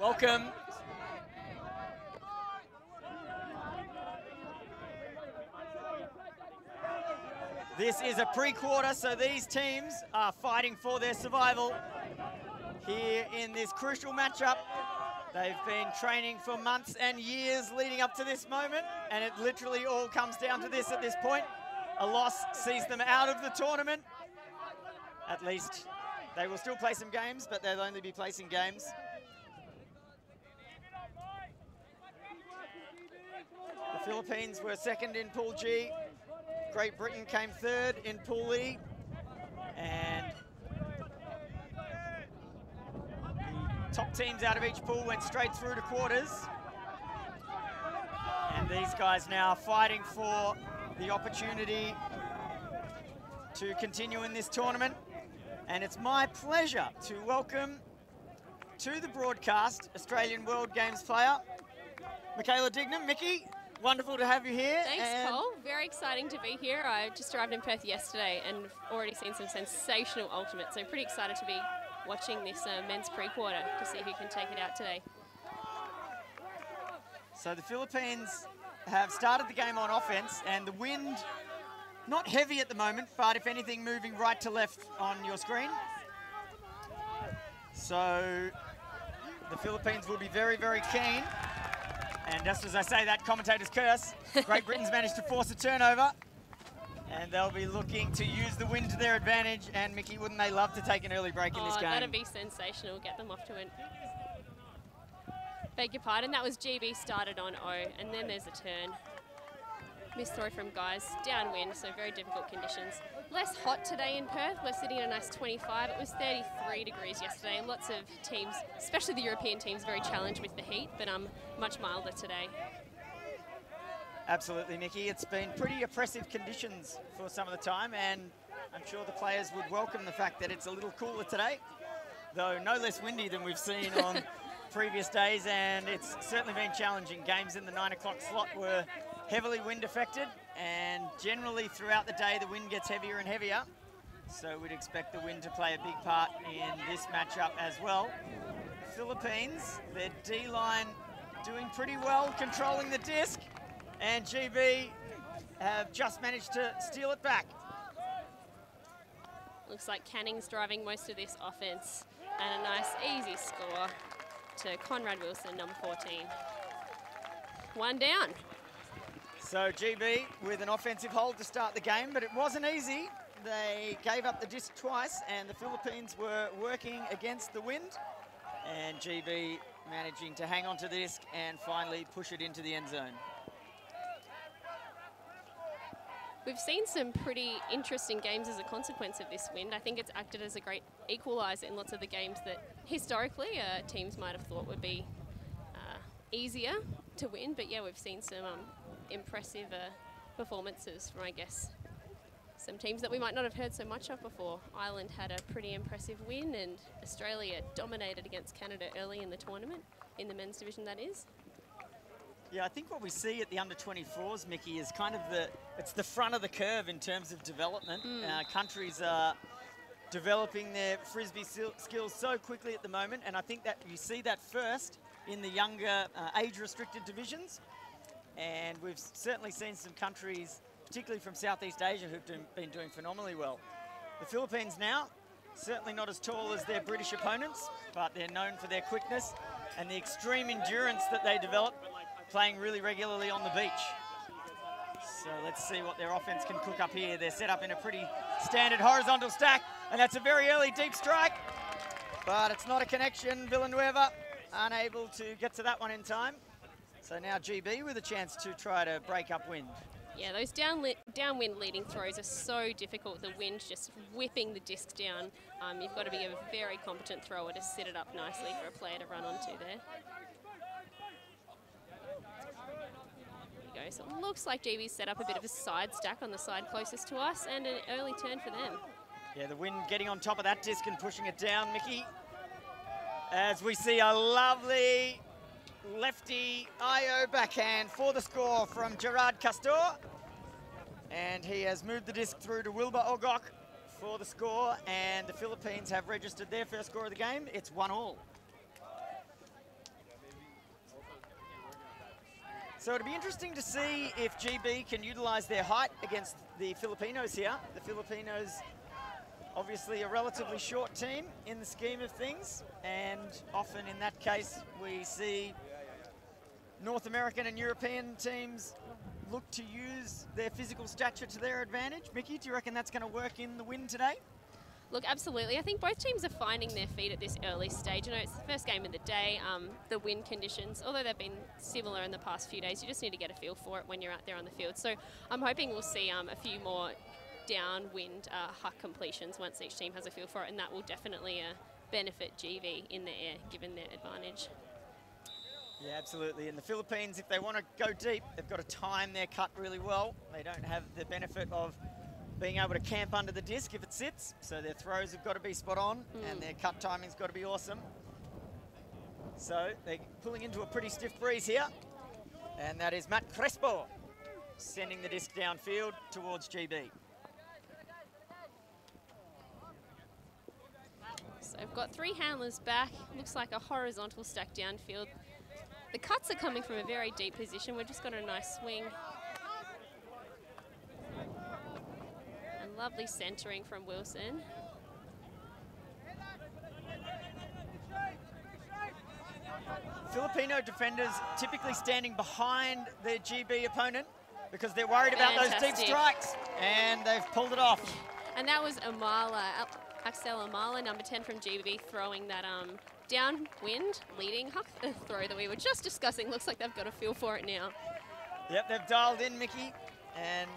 Welcome. This is a pre-quarter, so these teams are fighting for their survival here in this crucial matchup. They've been training for months and years leading up to this moment, and it literally all comes down to this at this point. A loss sees them out of the tournament. At least they will still play some games, but they'll only be placing games. The Philippines were second in Pool G. Great Britain came third in Pool E. And the top teams out of each pool went straight through to quarters. And these guys now fighting for the opportunity to continue in this tournament. And it's my pleasure to welcome to the broadcast Australian World Games player, Michaela Dignam. Mickey, wonderful to have you here. Thanks, Cole. Very exciting to be here. I just arrived in Perth yesterday and already seen some sensational ultimates. So pretty excited to be watching this men's pre-quarter to see who can take it out today. So the Philippines have started the game on offense, and the wind, not heavy at the moment, but if anything, moving right to left on your screen. So the Philippines will be very, very keen. And just as I say that, commentator's curse, Great Britain's managed to force a turnover. And they'll be looking to use the wind to their advantage. And Mickey, wouldn't they love to take an early break in this game? That'd be sensational. Get them off to it. Beg your pardon, that was GB started on O, and then there's a turn. Missed throw from guys, downwind, so very difficult conditions. Less hot today in Perth, we're sitting at a nice 25. It was 33 degrees yesterday. Lots of teams, especially the European teams, very challenged with the heat, but much milder today. Absolutely, Nikki. It's been pretty oppressive conditions for some of the time, and I'm sure the players would welcome the fact that it's a little cooler today, though no less windy than we've seen on previous days, and it's certainly been challenging. Games in the 9 o'clock slot were heavily wind affected, and generally throughout the day the wind gets heavier and heavier, so we'd expect the wind to play a big part in this matchup as well. Philippines, their D-line doing pretty well, controlling the disc, and GB have just managed to steal it back. Looks like Canning's driving most of this offense, and a nice easy score to Conrad Wilson, number 14. One down. So GB with an offensive hold to start the game, but it wasn't easy. They gave up the disc twice, and the Philippines were working against the wind, and GB managing to hang on to the disc and finally push it into the end zone. We've seen some pretty interesting games as a consequence of this wind. I think it's acted as a great equaliser in lots of the games that historically teams might have thought would be easier to win. But yeah, we've seen some impressive performances from, I guess, some teams that we might not have heard so much of before. Ireland had a pretty impressive win, and Australia dominated against Canada early in the tournament, in the men's division that is. Yeah, I think what we see at the under-24s, Mickey, is kind of it's the front of the curve in terms of development. Countries are developing their Frisbee skills so quickly at the moment, and I think that you see that first in the younger age-restricted divisions. And we've certainly seen some countries, particularly from Southeast Asia, who've been doing phenomenally well. The Philippines now, certainly not as tall as their British opponents, but they're known for their quickness and the extreme endurance that they develop, playing really regularly on the beach. So let's see what their offense can cook up here. They're set up in a pretty standard horizontal stack, and that's a very early deep strike, but it's not a connection. Villanueva unable to get to that one in time. So now GB with a chance to try to break up wind. Yeah, those downwind leading throws are so difficult. The wind just whipping the disc down. You've got to be a very competent thrower to sit it up nicely for a player to run onto there. So it looks like GB's set up a bit of a side stack on the side closest to us, and an early turn for them. Yeah, the wind getting on top of that disc and pushing it down, Mickey. As we see a lovely lefty IO backhand for the score from Gerard Castor. And he has moved the disc through to Wilbur Ogok for the score, and the Philippines have registered their first score of the game. It's 1-1. So it'll be interesting to see if GB can utilize their height against the Filipinos here. The Filipinos, obviously a relatively short team in the scheme of things, and often in that case we see North American and European teams look to use their physical stature to their advantage. Mickey, do you reckon that's going to work in the win today? Look, absolutely. I think both teams are finding their feet at this early stage. You know, it's the first game of the day. The wind conditions, although they've been similar in the past few days, you just need to get a feel for it when you're out there on the field. So I'm hoping we'll see a few more downwind huck completions once each team has a feel for it, and that will definitely benefit GV in the air, given their advantage. Yeah, absolutely. And the Philippines, if they want to go deep, they've got to time their cut really well. They don't have the benefit of being able to camp under the disc if it sits, so their throws have got to be spot on and their cut timing's got to be awesome. So they're pulling into a pretty stiff breeze here, and that is Matt Crespo sending the disc downfield towards GB. So I've got 3 handlers back. Looks like a horizontal stack downfield. The cuts are coming from a very deep position. We've just got a nice swing. And lovely centering from Wilson. Filipino defenders typically standing behind their GB opponent because they're worried about those deep strikes, and they've pulled it off. And that was Axel Amala, number 10 from GB, throwing that downwind leading huck throw that we were just discussing. Looks like they've got a feel for it now. Yep, they've dialed in, Mickey, and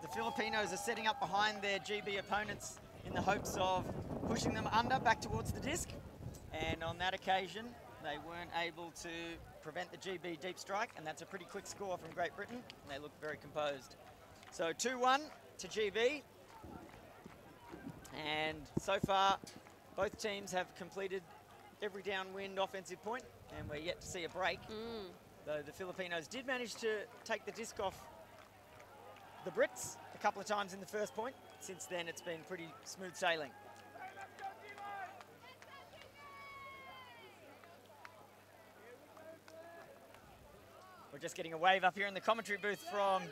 the Filipinos are setting up behind their GB opponents in the hopes of pushing them under back towards the disc. And on that occasion, they weren't able to prevent the GB deep strike, and that's a pretty quick score from Great Britain. They look very composed. So 2-1 to GB. And so far, both teams have completed every downwind offensive point, and we're yet to see a break. Though the Filipinos did manage to take the disc off the Brits a couple of times in the first point. Since then, it's been pretty smooth sailing. We're just getting a wave up here in the commentary booth from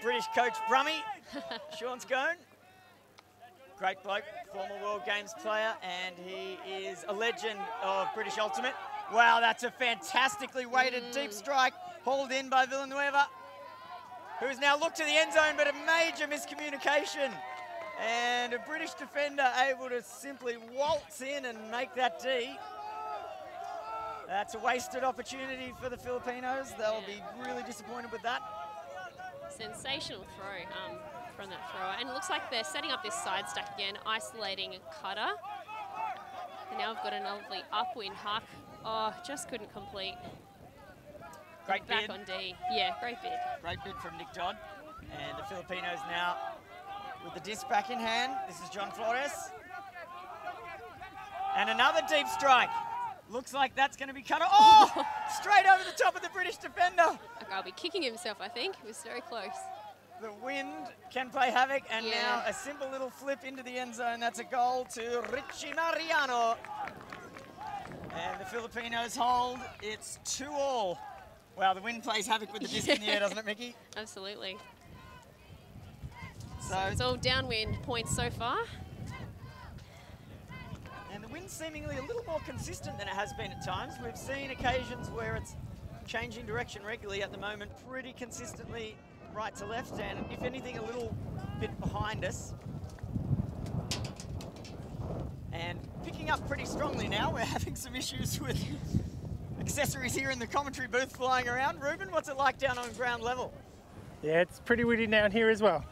British coach Brummy, Sean Scone. Great bloke, former World Games player, and he is a legend of British Ultimate. Wow, that's a fantastically weighted deep strike, hauled in by Villanueva, who has now looked to the end zone, but a major miscommunication. And a British defender able to simply waltz in and make that D. That's a wasted opportunity for the Filipinos. They'll be really disappointed with that. Sensational throw from that thrower. And it looks like they're setting up this side stack again, isolating a cutter. And now we've got a lovely upwind huck. Oh, just couldn't complete. Great bid. Back on D. Yeah, great bid. Great bid from Nick Dodd. And the Filipinos now with the disc back in hand. This is John Flores. And another deep strike. Looks like that's going to be cut off. Oh, straight over the top of the British defender. I'll be kicking himself, I think. He was very close. The wind can play havoc, and now a simple little flip into the end zone. That's a goal to Richie Mariano. And the Filipinos hold. It's 2-2. Wow, the wind plays havoc with the disc in the air, doesn't it, Mickey? Absolutely. So it's all downwind points so far. And the wind's seemingly a little more consistent than it has been at times. We've seen occasions where it's changing direction regularly. At the moment, pretty consistently right to left, and if anything, a little bit behind us. And picking up pretty strongly now. We're having some issues with accessories here in the commentary booth flying around. Ruben, what's it like down on ground level? Yeah, it's pretty windy down here as well.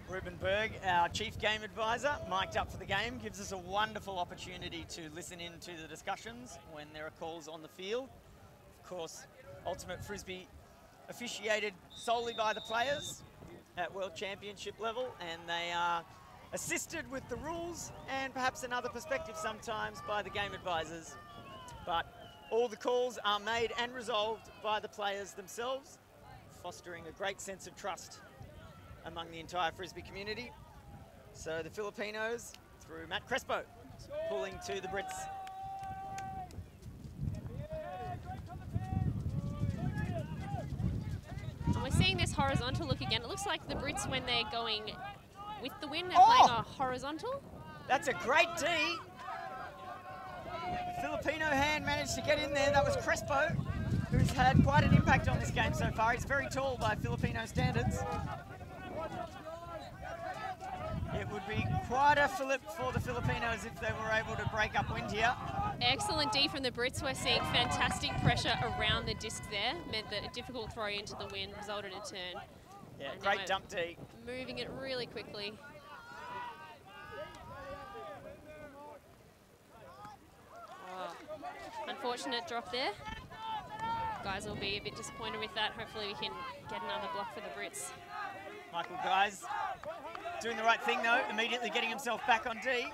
Ruben Berg, our chief game advisor, mic'd up for the game, gives us a wonderful opportunity to listen into the discussions when there are calls on the field. Of course, Ultimate Frisbee officiated solely by the players at World Championship level, and they are assisted with the rules and perhaps another perspective sometimes by the game advisors. But all the calls are made and resolved by the players themselves, fostering a great sense of trust among the entire Frisbee community. So the Filipinos, through Matt Crespo, pulling to the Brits. we're seeing this horizontal look again. It looks like the Brits, when they're going with the wind, they're playing a horizontal. That's a great D. Filipino hand managed to get in there. That was Crespo, who's had quite an impact on this game so far. He's very tall by Filipino standards. It would be quite a flip for the Filipinos if they were able to break up wind here. Excellent D from the Brits. We're seeing fantastic pressure around the disc there. Meant that a difficult throw into the wind resulted in a turn. Yeah, great dump D. Moving it really quickly. Oh, unfortunate drop there. Guys will be a bit disappointed with that. Hopefully we can get another block for the Brits. Michael Guys doing the right thing though, immediately getting himself back on D.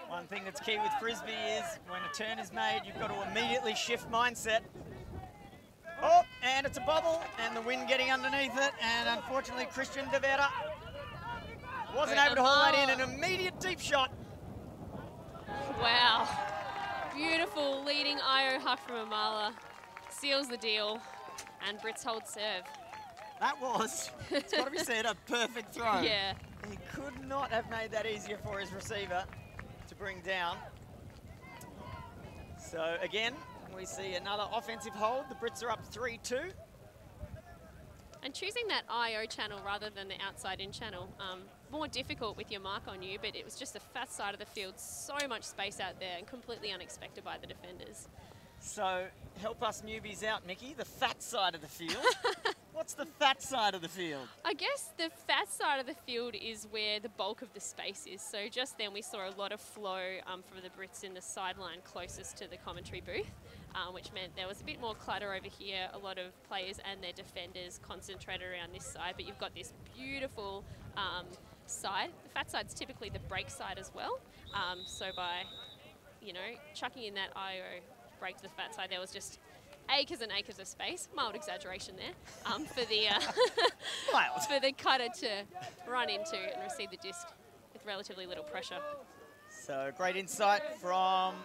One thing that's key with Frisbee is when a turn is made, you've got to immediately shift mindset. Oh, and it's a bubble, and the wind getting underneath it, and unfortunately Christian De Vera wasn't able to hold that in. An immediate deep shot. Wow. Beautiful leading IO huck from Amala. Seals the deal, and Brits hold serve. That was, it's got to be said, a perfect throw. Yeah. He could not have made that easier for his receiver to bring down. So again, we see another offensive hold. The Brits are up 3-2. And choosing that IO channel rather than the outside-in channel, more difficult with your mark on you, but it was just the fat side of the field, so much space out there and completely unexpected by the defenders. So help us newbies out, Mickey, the fat side of the field. What's the fat side of the field? I guess the fat side of the field is where the bulk of the space is. So just then we saw a lot of flow from the Brits in the sideline closest to the commentary booth, which meant there was a bit more clutter over here. A lot of players and their defenders concentrated around this side, but you've got this beautiful side. The fat side's typically the break side as well. So by, chucking in that IO break to the fat side, there was just acres and acres of space, mild exaggeration there, for the for the cutter to run into and receive the disc with relatively little pressure. So great insight from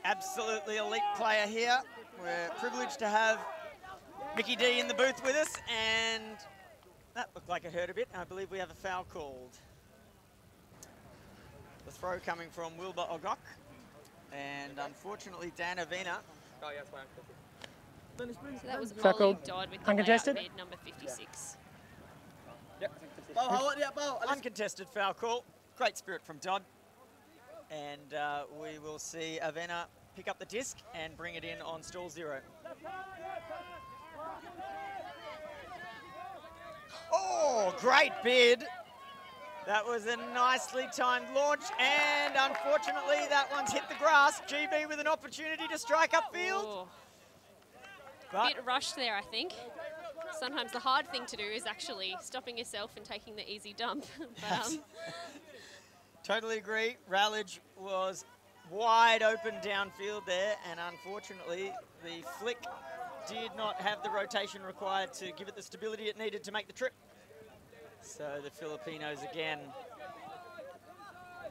absolutely elite player here. We're privileged to have Mickey D in the booth with us, and that looked like it hurt a bit. I believe we have a foul called. The throw coming from Wilbur Ogok, and unfortunately Dan Avena. Oh, yeah, it's fine. So that was Foul Ollie called. Dodd with the Uncontested? layout mid, number 56. Uncontested foul call. Great spirit from Dodd. And we will see Avena pick up the disc and bring it in on stall 0. Oh, great bid. That was a nicely timed launch, and unfortunately that one's hit the grass. GB with an opportunity to strike upfield. Oh. But Bit rushed there, I think. Sometimes the hard thing to do is actually stopping yourself and taking the easy dump. But, totally agree. Rowledge was wide open downfield there, and unfortunately the flick did not have the rotation required to give it the stability it needed to make the trip. So the Filipinos again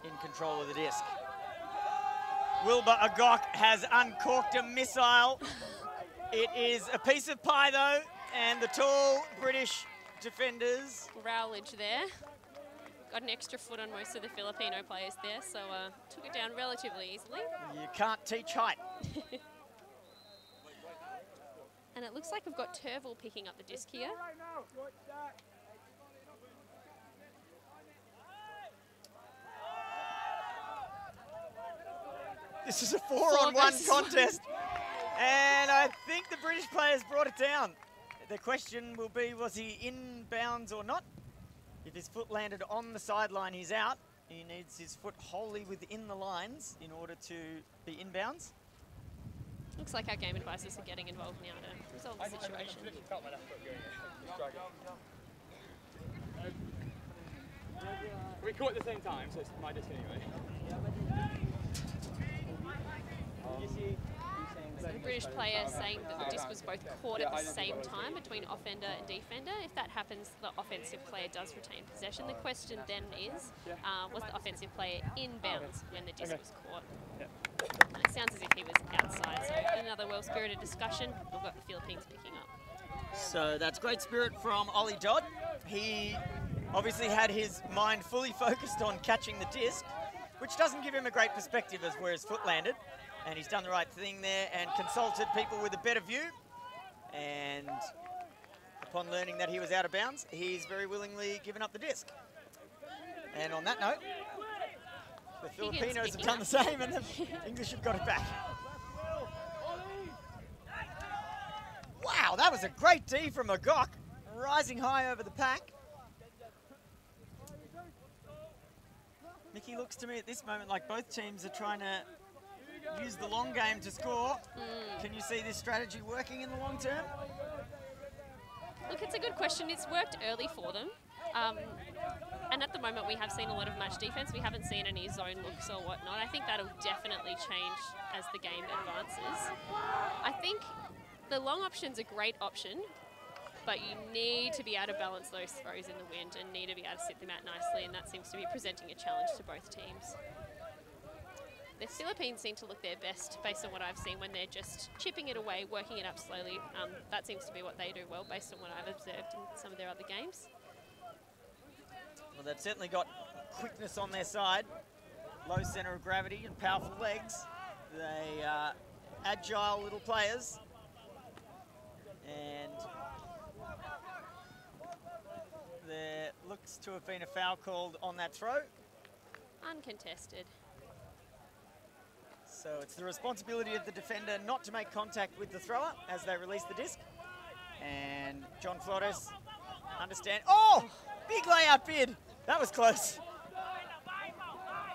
in control of the disc. Wilbur Agok has uncorked a missile. It is a piece of pie though, and the tall British defenders. Rowledge there. Got an extra foot on most of the Filipino players there, so took it down relatively easily. You can't teach height. And it looks like we've got Turville picking up the disc here. This is a 4-on-1 contest, and I think the British players brought it down. The question will be, was he in bounds or not? If his foot landed on the sideline, he's out. He needs his foot wholly within the lines in order to be in bounds. Looks like our game advisors are getting involved now to resolve the situation. We caught at the same time, so it's my disc anyway. So the British player saying that the disc was both caught at the same time between offender and defender. If that happens, the offensive player does retain possession. The question then is, was the offensive player in bounds when the disc was caught? And it sounds as if he was outside, so another well-spirited discussion. We've got the Philippines picking up. So that's great spirit from Ollie Dodd. He obviously had his mind fully focused on catching the disc, which doesn't give him a great perspective as where his foot landed. And he's done the right thing there and consulted people with a better view. And upon learning that he was out of bounds, he's very willingly given up the disc. And on that note, the Filipinos have done the same and the English have got it back. Wow, that was a great D from Magok, rising high over the pack. Mickey looks to me at this moment like both teams are trying to use the long game to score. Can you see this strategy working in the long term? Look, it's a good question. It's worked early for them. And at the moment, we have seen a lot of match defense. We haven't seen any zone looks or whatnot. I think that'll definitely change as the game advances. I think the long option's a great option, but you need to be able to balance those throws in the wind and need to be able to sit them out nicely, and that seems to be presenting a challenge to both teams. The Philippines seem to look their best based on what I've seen when they're just chipping it away, working it up slowly. That seems to be what they do well based on what I've observed in some of their other games. Well, they've certainly got quickness on their side, low centre of gravity and powerful legs. They are agile little players. And there looks to have been a foul called on that throw. Uncontested. So it's the responsibility of the defender not to make contact with the thrower as they release the disc. And John Flores understand. Oh, big layout bid. That was close.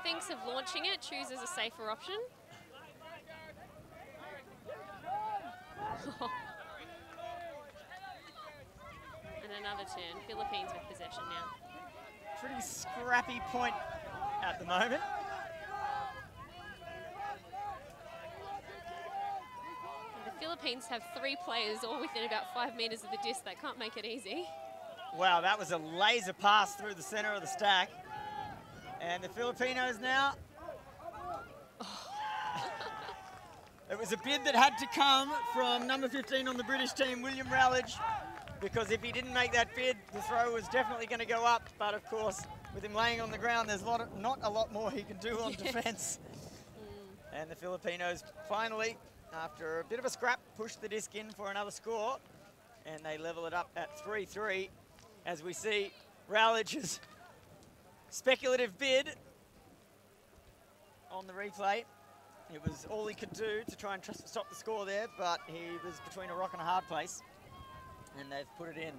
Thinks of launching it, chooses a safer option. And another turn. Philippines with possession now. Pretty scrappy point at the moment. The Philippines have 3 players all within about 5 metres of the disc. That can't make it easy. Wow, that was a laser pass through the centre of the stack. And the Filipinos now. It was a bid that had to come from number 15 on the British team, William Rowledge, because if he didn't make that bid, the throw was definitely going to go up. But of course, with him laying on the ground, there's not a lot more he can do on defence. And the Filipinos finally, after a bit of a scrap, push the disc in for another score, and they level it up at 3-3 as we see Rowledge's speculative bid on the replay. It was all he could do to try and stop the score there, but he was between a rock and a hard place, and they've put it in.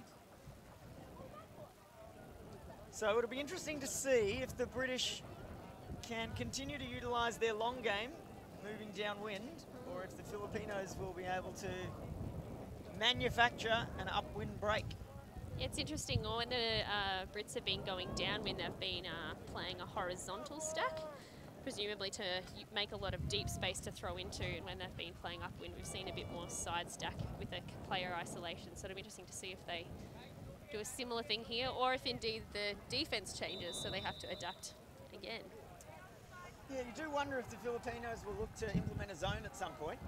So it'll be interesting to see if the British can continue to utilise their long game, moving downwind, or if the Filipinos will be able to manufacture an upwind break. It's interesting, when the Brits have been going downwind, they've been playing a horizontal stack, presumably to make a lot of deep space to throw into, and when they've been playing upwind, we've seen a bit more side stack with a player isolation. So it'll be interesting to see if they do a similar thing here, or if indeed the defense changes, so they have to adapt again. Yeah, you do wonder if the Filipinos will look to implement a zone at some point.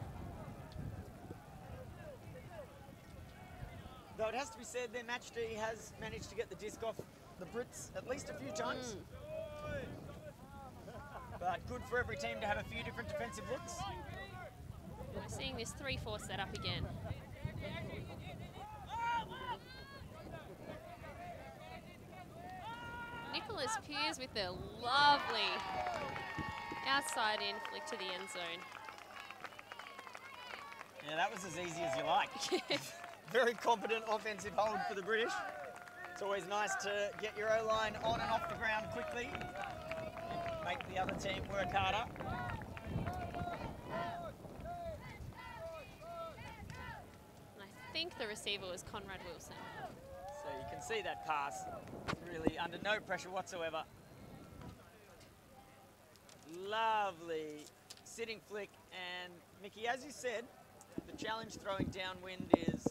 Though it has to be said, their match D has managed to get the disc off the Brits at least a few times. But good for every team to have a few different defensive looks. We're seeing this 3-4 setup again. Nicholas Pearce with a lovely outside in flick to the end zone. Yeah, that was as easy as you like. Very competent offensive hold for the British. It's always nice to get your O-line on and off the ground quickly. Make the other team work harder. And I think the receiver was Conrad Wilson. So you can see that pass really under no pressure whatsoever. Lovely sitting flick. And Mickey, as you said, the challenge throwing downwind is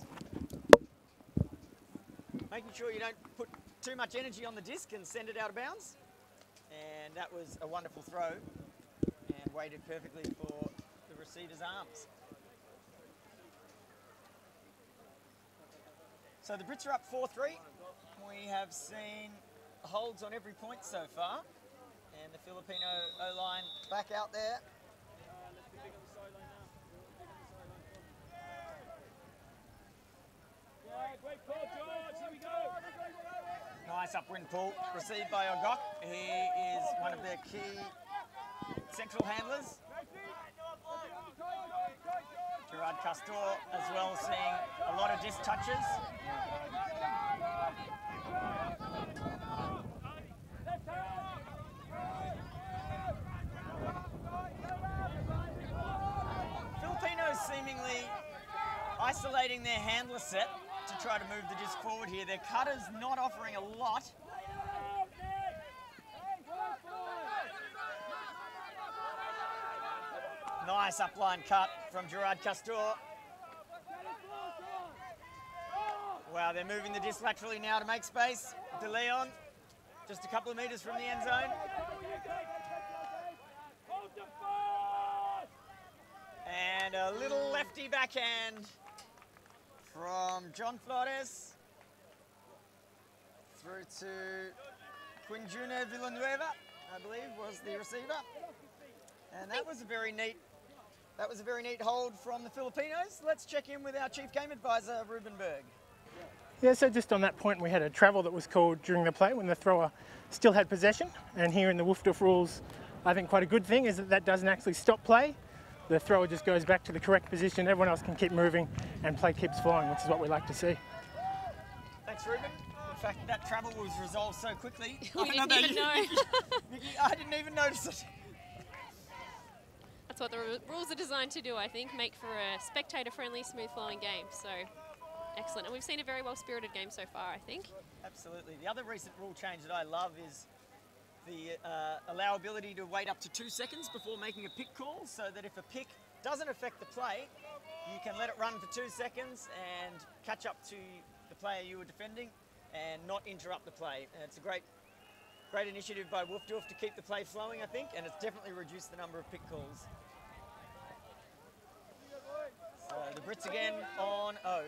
making sure you don't put too much energy on the disc and send it out of bounds. And that was a wonderful throw and waited perfectly for the receiver's arms. So the Brits are up 4-3. We have seen holds on every point so far. And the Filipino O-line back out there. Nice upwind pull received by Ogok. He is one of their key central handlers. Gerard Castor as well, seeing a lot of disc touches. Filipinos seemingly isolating their handler set to try to move the disc forward here. Their cutter's not offering a lot. Nice upline cut from Gerard Castor. Wow, they're moving the disc laterally now to make space. De Leon, just a couple of metres from the end zone. And a little lefty backhand from John Flores through to Quinjune Villanueva, I believe, was the receiver. And that was a very neat hold from the Filipinos. Let's check in with our Chief Game Advisor, Ruben Berg. Yeah, so just on that point, we had a travel that was called during the play when the thrower still had possession. And here in the WFDF rules, I think quite a good thing is that that doesn't actually stop play. The thrower just goes back to the correct position. Everyone else can keep moving and play keeps flowing, which is what we like to see. Thanks, Ruben. In fact, that travel was resolved so quickly. We didn't even know. Mickey, I didn't even notice it. That's what the rules are designed to do, I think, make for a spectator-friendly, smooth-flowing game. So, excellent. And we've seen a very well-spirited game so far, I think. Absolutely. The other recent rule change that I love is the allowability to wait up to 2 seconds before making a pick call, so that if a pick doesn't affect the play, you can let it run for 2 seconds and catch up to the player you were defending and not interrupt the play. And it's a great initiative by WFDF to keep the play flowing, I think, and it's definitely reduced the number of pick calls. So the Brits again on O.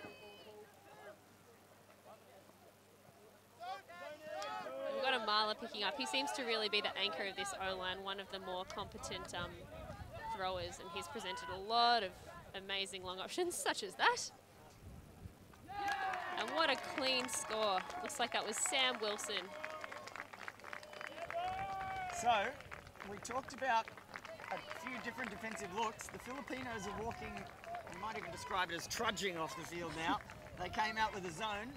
We've got a Marla picking up. He seems to really be the anchor of this O-line, one of the more competent throwers, and he's presented a lot of amazing long options, such as that. And what a clean score. Looks like that was Sam Wilson. So, we talked about a few different defensive looks. The Filipinos are walking, you might even describe it as trudging off the field now. They came out with a zone,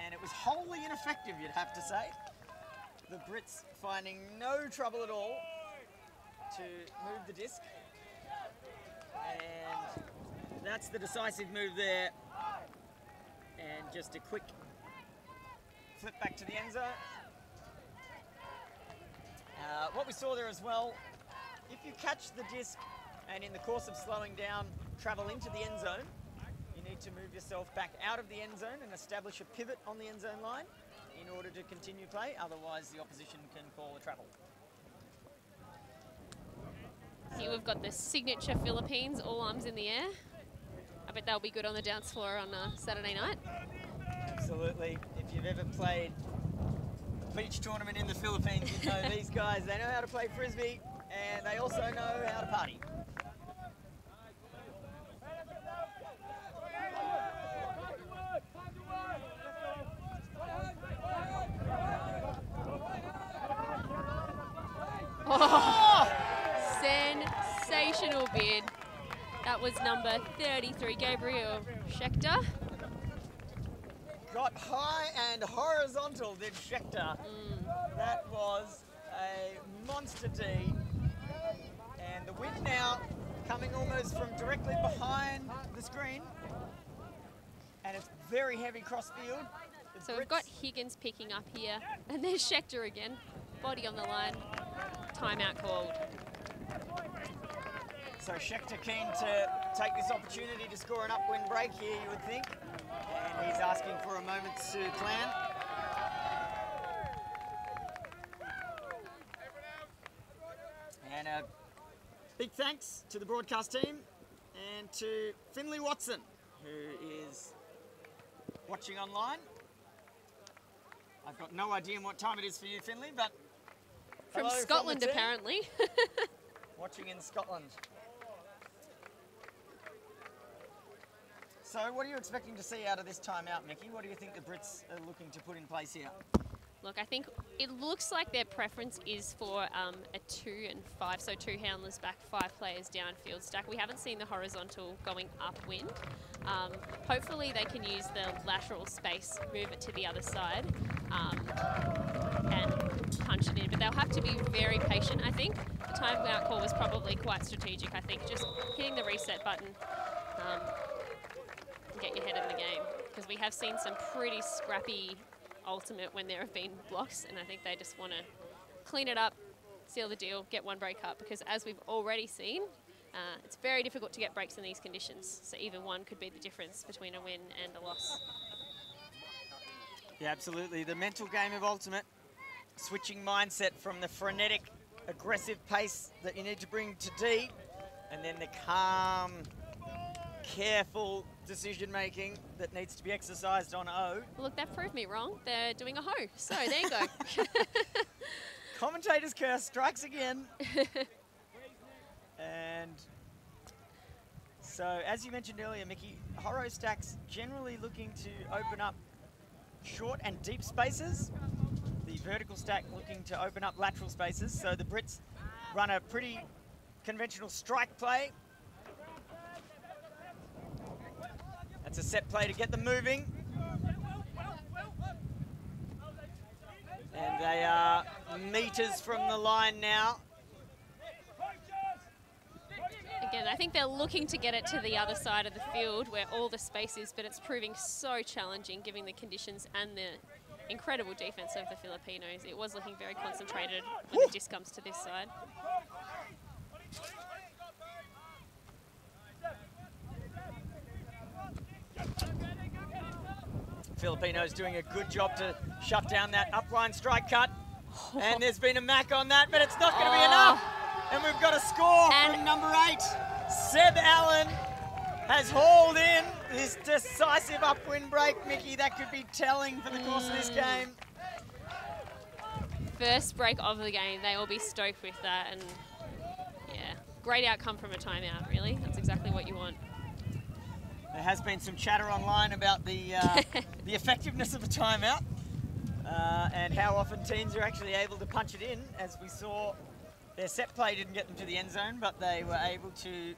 and it was wholly ineffective, you'd have to say. The Brits finding no trouble at all to move the disc. And that's the decisive move there. And just a quick flip back to the end zone. What we saw there as well, if you catch the disc and in the course of slowing down, travel into the end zone, you need to move yourself back out of the end zone and establish a pivot on the end zone line in order to continue play. Otherwise, the opposition can call a travel. Here we've got the signature Philippines, all arms in the air. I bet they'll be good on the dance floor on Saturday night. Absolutely. If you've ever played a beach tournament in the Philippines, you know these guys, they know how to play frisbee and they also know how to party. Oh, sensational bid. That was number 33, Gabriel Schechter. Got high and horizontal, did Schechter. That was a monster tee. And the wind now coming almost from directly behind the screen. And it's very heavy cross field. So we've got Higgins picking up here. And there's Schechter again. Body on the line. Timeout called. So Schechter keen to take this opportunity to score an upwind break here, you would think. And he's asking for a moment to plan. And a big thanks to the broadcast team and to Finley Watson, who is watching online. I've got no idea what time it is for you, Finley, but From hello Scotland, the team. apparently. Watching in Scotland. So what are you expecting to see out of this timeout, Mickey? What do you think the Brits are looking to put in place here? Look, I think it looks like their preference is for a 2 and 5, so 2 handlers back, 5 players downfield stack. We haven't seen the horizontal going upwind. Hopefully they can use the lateral space, move it to the other side, and punch it in. But they'll have to be very patient, I think. The timeout call was probably quite strategic, I think. Just hitting the reset button, get your head in the game. Because we have seen some pretty scrappy ultimate when there have been blocks, and I think they just want to clean it up, seal the deal, get one break up, because as we've already seen, it's very difficult to get breaks in these conditions. So even one could be the difference between a win and a loss. Yeah, absolutely. The mental game of ultimate, switching mindset from the frenetic, aggressive pace that you need to bring to D, and then the calm, careful decision-making that needs to be exercised on O. Look, that proved me wrong. They're doing a ho, so there you go. Commentator's curse strikes again. And so, as you mentioned earlier, Mickey, horo stacks generally looking to open up short and deep spaces. The vertical stack looking to open up lateral spaces. So the Brits run a pretty conventional strike play. That's a set play to get them moving. And they are meters from the line now. Again, I think they're looking to get it to the other side of the field where all the space is, but it's proving so challenging given the conditions and the incredible defense of the Filipinos. It was looking very concentrated when the disc comes to this side. Filipinos doing a good job to shut down that upline strike cut. And there's been a mac on that, but it's not going to be enough. And we've got a score from number 8. Seb Allen has hauled in this decisive upwind break. Mickey, that could be telling for the course of this game. First break of the game. They will be stoked with that. And yeah, great outcome from a timeout, really. That's exactly what you want. There has been some chatter online about the the effectiveness of a timeout and how often teams are actually able to punch it in. As we saw, their set play didn't get them to the end zone, but they were able to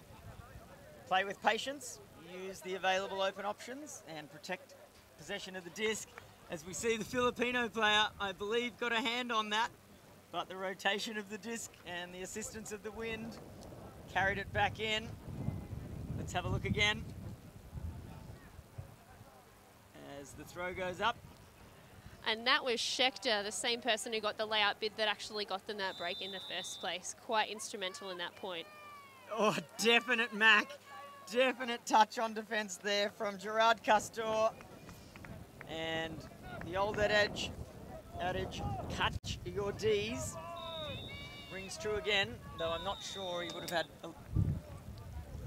play with patience, use the available open options, and protect possession of the disc. As we see the Filipino player, I believe, got a hand on that, but the rotation of the disc and the assistance of the wind carried it back in. Let's have a look again. As the throw goes up. And that was Schechter, the same person who got the layout bid that actually got them that break in the first place. Quite instrumental in that point. Oh, definite Mac. Definite touch on defence there from Gerard Castor. And the old adage, catch your Ds, rings true again, though I'm not sure he would have had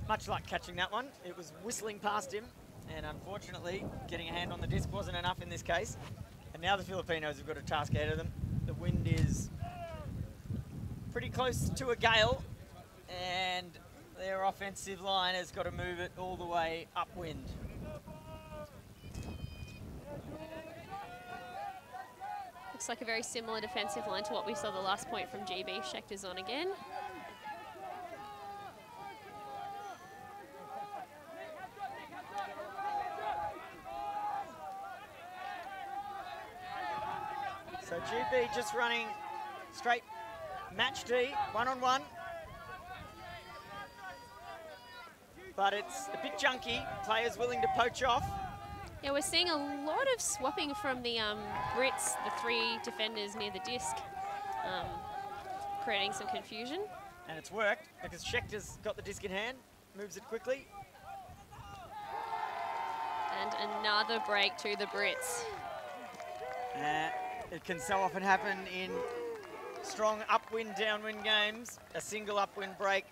much luck catching that one. It was whistling past him. And unfortunately, getting a hand on the disc wasn't enough in this case. And now the Filipinos have got a task ahead of them. The wind is pretty close to a gale, and their offensive line has got to move it all the way upwind. Looks like a very similar defensive line to what we saw the last point from GB. Schechter's on again. So GB just running straight match D, one-on-one. But it's a bit junky, players willing to poach off. Yeah, we're seeing a lot of swapping from the Brits, the 3 defenders near the disc, creating some confusion. And it's worked because Schechter's got the disc in hand, moves it quickly. And another break to the Brits. It can so often happen in strong upwind, downwind games. A single upwind break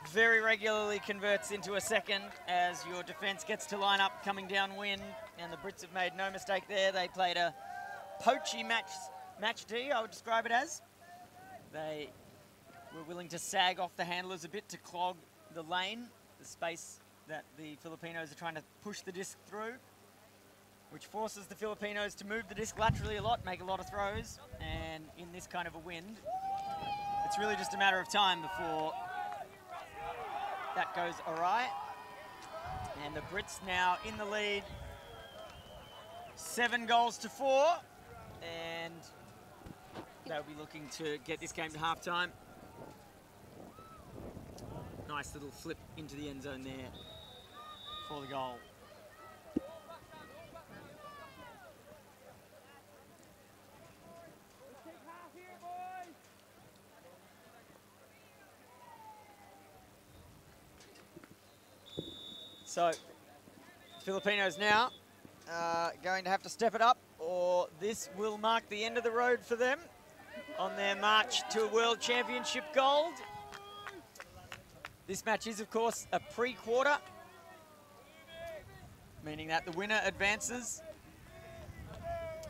very regularly converts into a second as your defence gets to line up coming downwind, and the Brits have made no mistake there. They played a poachy match D, I would describe it as. They were willing to sag off the handlers a bit to clog the lane, the space that the Filipinos are trying to push the disc through, which forces the Filipinos to move the disc laterally a lot, make a lot of throws, and in this kind of a wind, it's really just a matter of time before that goes awry. And the Brits now in the lead, 7-4, and they'll be looking to get this game to half-time. Nice little flip into the end zone there for the goal. So, Filipinos now going to have to step it up, or this will mark the end of the road for them on their march to a World Championship gold. This match is, of course, a pre-quarter, meaning that the winner advances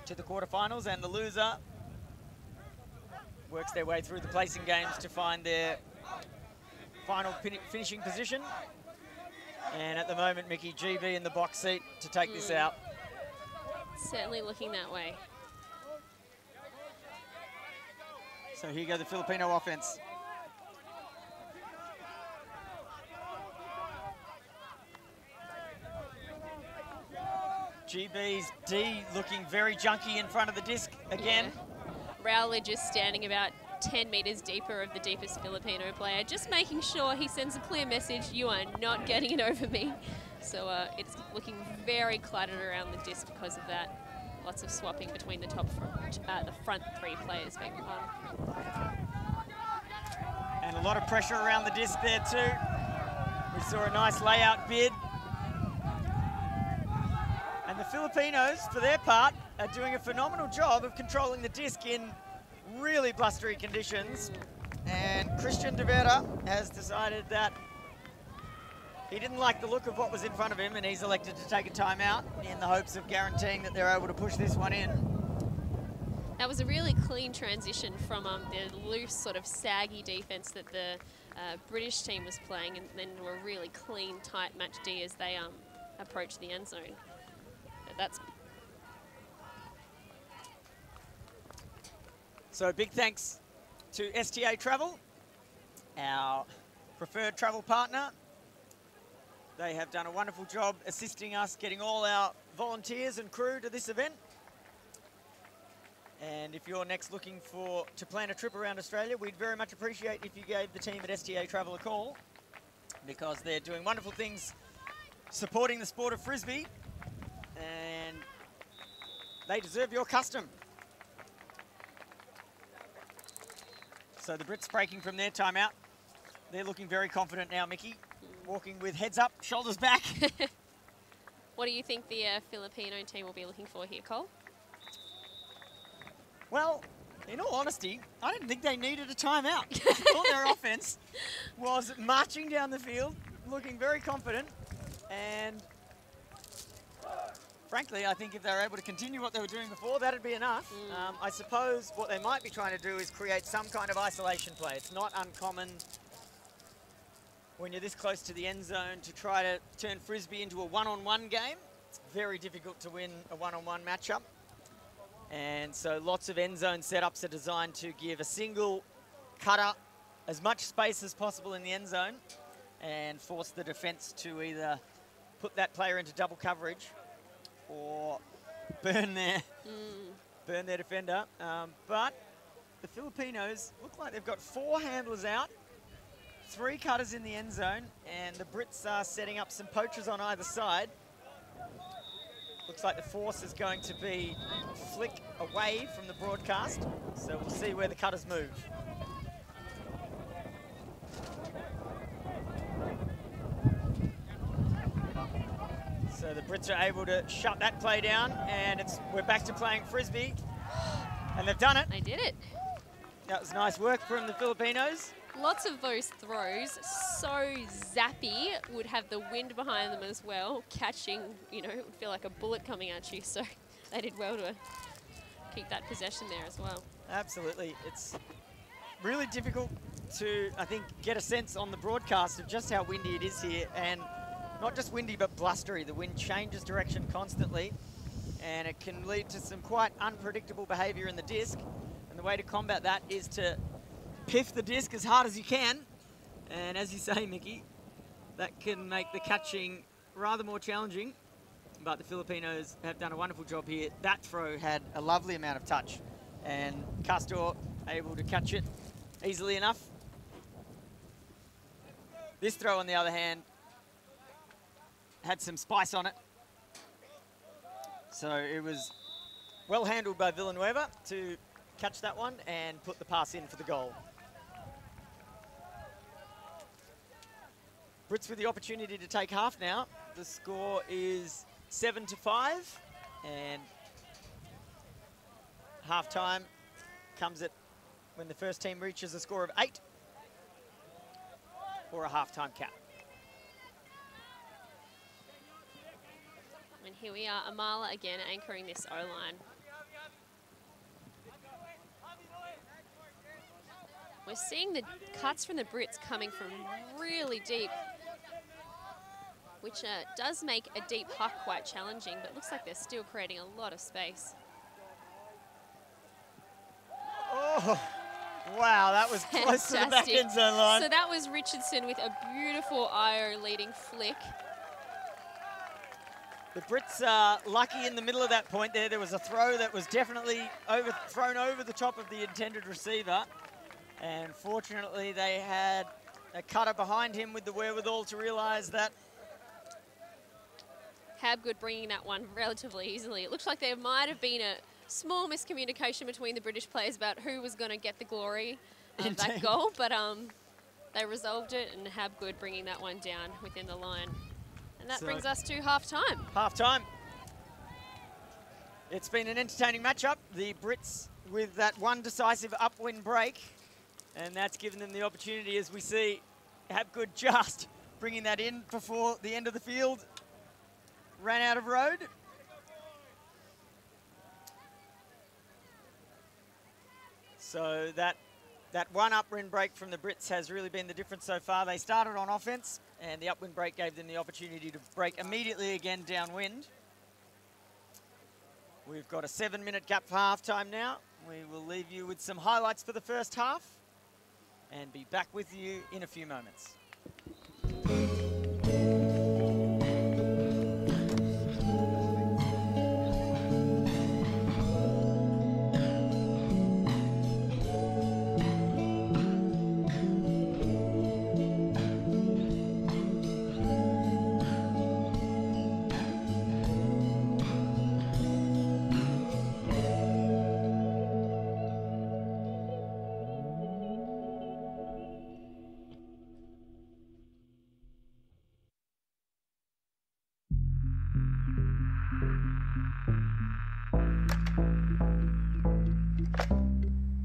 to the quarterfinals and the loser works their way through the placing games to find their final finishing position. And at the moment, Mickey, GB in the box seat to take this out. Certainly looking that way. So here go the Filipino offense. GB's D looking very junky in front of the disc again. Yeah. Raul just standing about 10 metres deeper of the deepest Filipino player, just making sure he sends a clear message, you are not getting it over me. So it's looking very cluttered around the disc because of that. Lots of swapping between the the front three players, beg your pardon. And a lot of pressure around the disc there too. We saw a nice layout bid. And the Filipinos, for their part, are doing a phenomenal job of controlling the disc in really blustery conditions. And Christian de Vera has decided that he didn't like the look of what was in front of him, and he's elected to take a timeout in the hopes of guaranteeing that they're able to push this one in. That was a really clean transition from the loose, sort of saggy defense that the British team was playing, and then to a really clean, tight match D as they approach the end zone. But that's... So big thanks to STA Travel, our preferred travel partner. They have done a wonderful job assisting us getting all our volunteers and crew to this event. And if you're next looking to plan a trip around Australia, we'd very much appreciate if you gave the team at STA Travel a call, because they're doing wonderful things supporting the sport of Frisbee, and they deserve your custom. So the Brits breaking from their timeout. They're looking very confident now, Mickey. Walking with heads up, shoulders back. What do you think the Filipino team will be looking for here, Cole? Well, in all honesty, I didn't think they needed a timeout. I thought their offense was marching down the field, looking very confident, and frankly, I think if they were able to continue what they were doing before, that'd be enough. I suppose what they might be trying to do is create some kind of isolation play. It's not uncommon when you're this close to the end zone to try to turn Frisbee into a one-on-one game. It's very difficult to win a one-on-one matchup. And so lots of end zone setups are designed to give a single cutter as much space as possible in the end zone and force the defense to either put that player into double coverage or burn their defender. But the Filipinos look like they've got 4 handlers out, 3 cutters in the end zone, and the Brits are setting up some poachers on either side. Looks like the force is going to be flick away from the broadcast, so we'll see where the cutters move. So the Brits are able to shut that play down, and we're back to playing Frisbee, and they've done it. They did it. That was nice work from the Filipinos. lots of those throws, so zappy, would have the wind behind them as well. Catching, you know, it would feel like a bullet coming at you. So they did well to keep that possession there as well. Absolutely. It's really difficult to, I think, get a sense on the broadcast of just how windy it is here. And not just windy, but blustery. The wind changes direction constantly, and it can lead to some quite unpredictable behavior in the disc. And the way to combat that is to piff the disc as hard as you can. And as you say, Mickey, that can make the catching rather more challenging. But the Filipinos have done a wonderful job here. That throw had a lovely amount of touch, and Castor able to catch it easily enough. This throw, on the other hand, had some spice on it. So it was well handled by Villanueva to catch that one and put the pass in for the goal. Brits with the opportunity to take half now. The score is 7-5, and half time comes at when the first team reaches a score of 8 or a half-time cap. And here we are, Amala again anchoring this O-line. We're seeing the cuts from the Brits coming from really deep, which does make a deep huck quite challenging, but looks like they're still creating a lot of space. Oh, wow, that was close to the back end zone line. So that was Richardson with a beautiful IO leading flick. The Brits are lucky in the middle of that point there. There was a throw that was definitely thrown over the top of the intended receiver. And fortunately, they had a cutter behind him with the wherewithal to realise that. Habgood bringing that one relatively easily. It looks like there might have been a small miscommunication between the British players about who was going to get the glory of that goal, but they resolved it, and Habgood bringing that one down within the line. And that brings us to half-time. Half-time. It's been an entertaining matchup. The Brits with that one decisive upwind break, and that's given them the opportunity, as we see Habgood just bringing that in before the end of the field ran out of road. So that one upwind break from the Brits has really been the difference so far. They started on offense, and the upwind break gave them the opportunity to break immediately again downwind. We've got a 7-minute gap for halftime now. We will leave you with some highlights for the first half and be back with you in a few moments.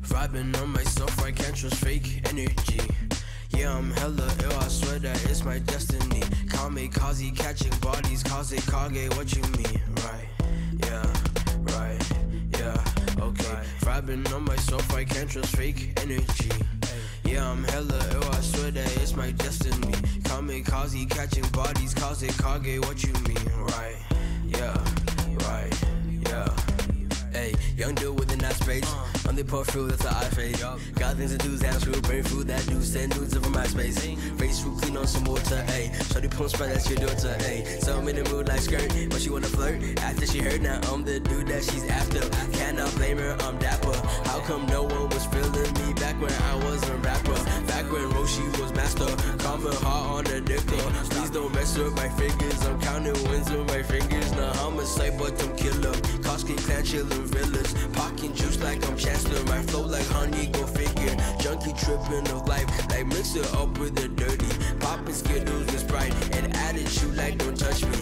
Vibing on myself, I can't trust fake energy. Yeah, I'm hella ill, I swear that it's my destiny. Kamikaze catching bodies, cause it kage, what you mean? Right, yeah, okay. Vibing on myself, I can't trust fake energy. Yeah, I'm hella ill, I swear that it's my destiny. Kamikaze catching bodies, cause it kage, what you mean? Right, yeah. Hey, young dude with a nice face. On the port through, that's the eye fade. Got things to do, hands through, brain food, that dude send nudes over my space. Face through, clean on some water, ayy. Shorty pump spread, that's your daughter, ayy. So I'm in the mood like skirt, but she wanna flirt. After she heard, now I'm the dude that she's after. Cannot blame her, I'm dapper. How come no one was feeling me back when I was a rapper? Back when Roshi was master, carving heart on the dicker. Please don't mess with my fingers, I'm counting wins with my fingers. Nah, I'm a sight, but I'm killer. Koski clan chillin' village, pocket juice like I'm Chancellor. My flow like honey, go figure. Junkie tripping of life, like mix it up with the dirty. Poppin' Skittles with Sprite and attitude like don't touch me.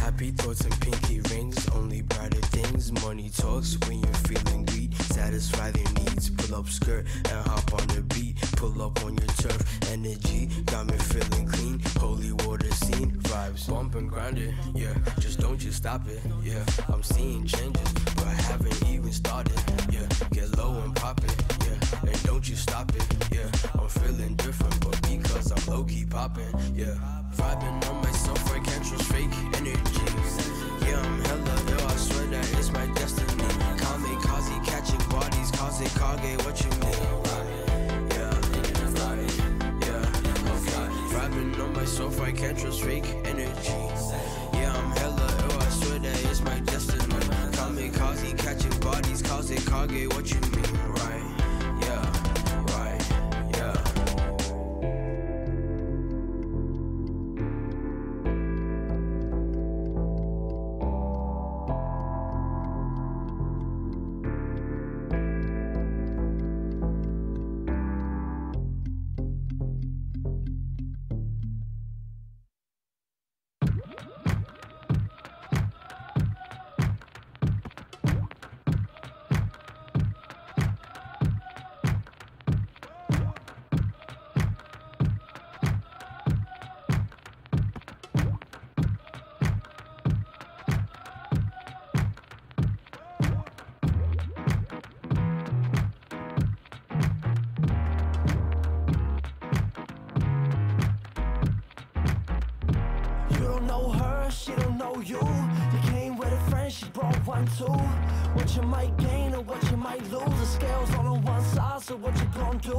Happy thoughts and pinky rings, only brighter things. Money talks when you're feeling greed. satisfy their needs. Pull up skirt and hop on the beat. Pull up on your turf, energy got me feeling clean. Holy water scene, vibes bump and grind it, yeah. Just don't you stop it, yeah. I'm seeing changes, but I haven't even started, yeah. Get low and pop it, yeah. And don't you stop it, yeah. I'm feeling different, but because I'm low-key popping, yeah. Vibing on myself, I can't trust fake energy. Yeah, I'm hella ill, I swear that it's my destiny. Kamikaze, catching bodies, cause it kage, what you mean? Yeah, okay. Vibing on myself, I can't trust fake energy. Yeah, I'm hella ill, I swear that it's my destiny. Kamikaze, catching bodies, cause it kage, what you mean? Right, yeah, right, yeah. You came with a friend, she brought one too. What you might gain or what you might lose. The scales all on one side, so what you gonna do?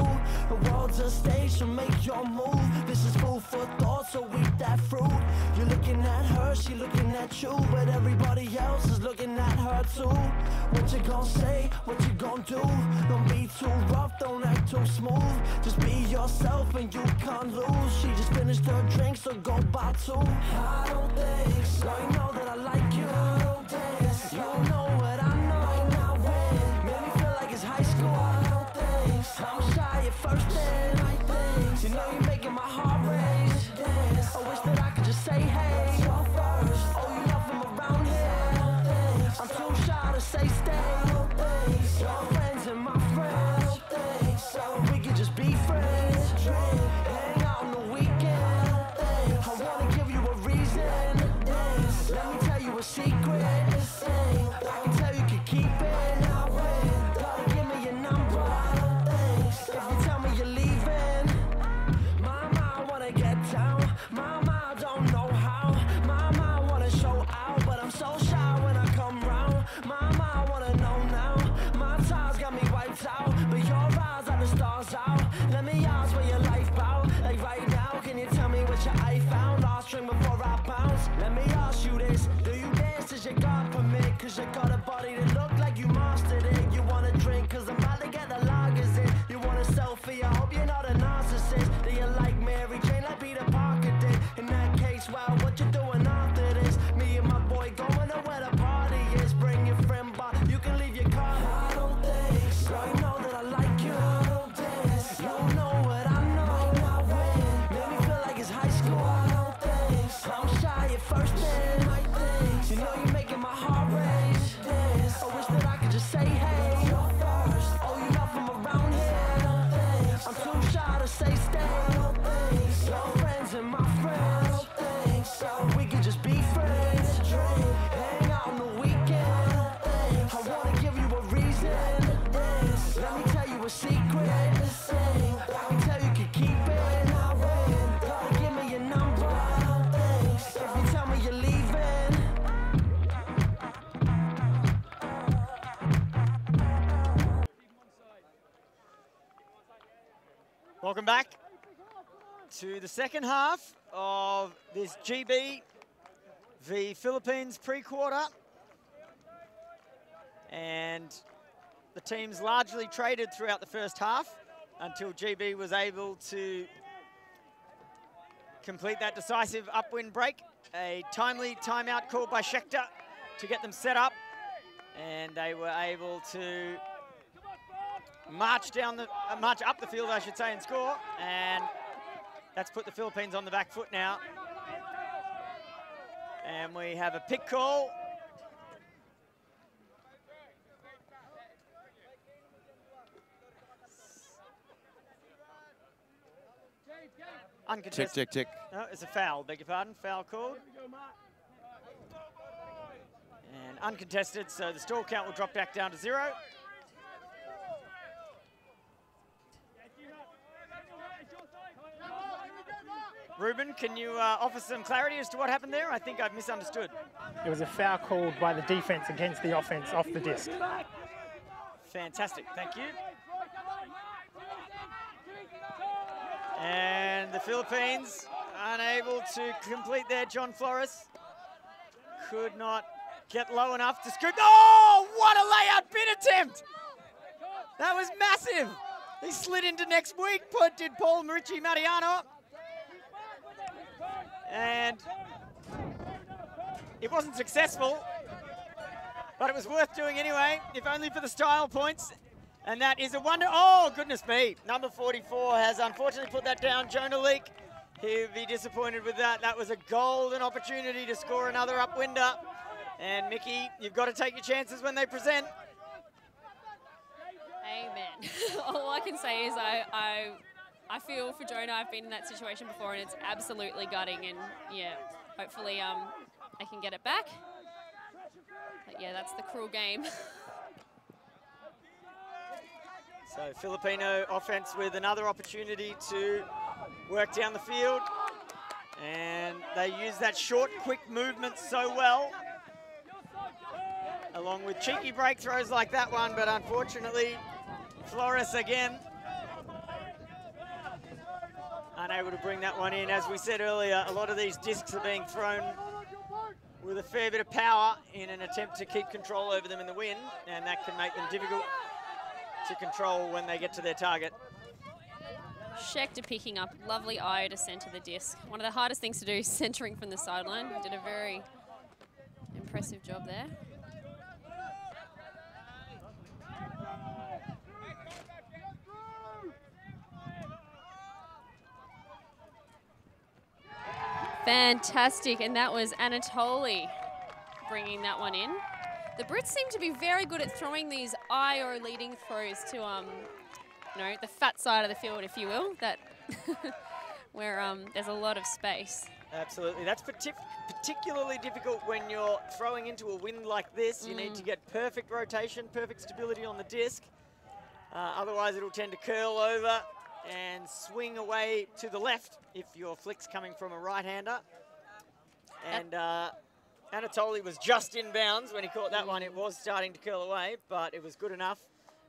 The world's a stage, so make your move. This is food for thought, so eat that fruit. You're looking at her, she looking at you, but everybody else is looking at her too. What you gonna say, what you gonna do? Don't be too rough, don't act too smooth. Just be yourself and you can't lose. She just finished her drink, so go buy two. I don't think so. I know that I like you. I don't think so. You don't know what I know. Right now, when made me feel like it's high school. I don't think so. I'm shy at first, then I think so. You know you're making my heart race. I wish that I could just say, hey, you're first. Oh, you love from around here. I'm too shy to say stay. Your friends and my friends. We could just be friends. Hang out on the weekend. I wanna give you a reason. Let me tell you a secret. I can tell you can keep it. Gotta give me your number. If you tell me you're leaving, mama, I wanna get down. Mama, I don't know how. Mama, I wanna show out, but I'm so shy when I come round. Mama, I wanna know now. My time's got me wiped out, but your eyes are the stars out. Let me ask where your life bout. Like right now, can you tell me what your eye found? Lost string before I bounce. Let me ask you this. Do you dance? Does your God permit? Cause you got a body that look like you mastered it. You wanna drink? Cause I'm about to get the lagers in. You want a selfie? I hope you're not a narcissist. Do you like Mary Jane like Peter Parker did? In that case, well, what you doing after this? Me and my boy going to where the party is. Bring your friend by. You can leave your car. I don't think so. You know that I like you. I don't think so. You don't know what I know. Right now, when made me feel like it's high school. I don't think so. I'm shy at first, then you know you're making my heart race. I wish that I could just say, hey, you're first. Oh, you not from around here. I'm too shy to say stay. Your friends and my friends. We could just be friends. Hang out on the weekend. I wanna give you a reason. Let me tell you a secret. I can tell you can keep it. Gotta give me your number. If you tell me you're leaving. Welcome back to the second half of this GB v Philippines pre-quarter. And the teams largely traded throughout the first half until GB was able to complete that decisive upwind break. A timely timeout called by Schechter to get them set up. And they were able to march up the field, I should say, and score. And that's put the Philippines on the back foot now. And we have a pick call. Uncontested. Tick, tick, tick. No, it's a foul, beg your pardon. Foul called. And uncontested, so the stall count will drop back down to 0. Ruben, can you offer some clarity as to what happened there? I think I've misunderstood. It was a foul called by the defense against the offense off the disc. Fantastic, thank you. And the Philippines unable to complete their John Flores. Could not get low enough to scoop. Oh, what a layout pin attempt! That was massive. He slid into next week, did Paul Mariano. And it wasn't successful, but it was worth doing anyway, if only for the style points. And that is a wonder. Oh, goodness me. Number 44 has unfortunately put that down. Jonah Leake, he'll be disappointed with that. That was a golden opportunity to score another upwinder. And Mickey, you've got to take your chances when they present. Amen. All I can say is I feel for Jonah. I've been in that situation before, and it's absolutely gutting. And yeah, hopefully I can get it back. But yeah, that's the cruel game. So Filipino offense with another opportunity to work down the field. And they use that short, quick movement so well. Along with cheeky break throws like that one, but unfortunately, Flores again unable to bring that one in. As we said earlier, a lot of these discs are being thrown with a fair bit of power in an attempt to keep control over them in the wind, and that can make them difficult to control when they get to their target. Schechter picking up lovely eye to centre the disc. One of the hardest things to do is centering from the sideline. He did a very impressive job there. Fantastic, and that was Anatoly bringing that one in. The Brits seem to be very good at throwing these eye or leading throws to, you know, the fat side of the field, if you will, that where there's a lot of space. Absolutely, that's particularly difficult when you're throwing into a wind like this. You need to get perfect rotation, perfect stability on the disc. Otherwise, it'll tend to curl over and swing away to the left if your flick's coming from a right-hander. And Anatoly was just in bounds when he caught that one. It was starting to curl away, but it was good enough.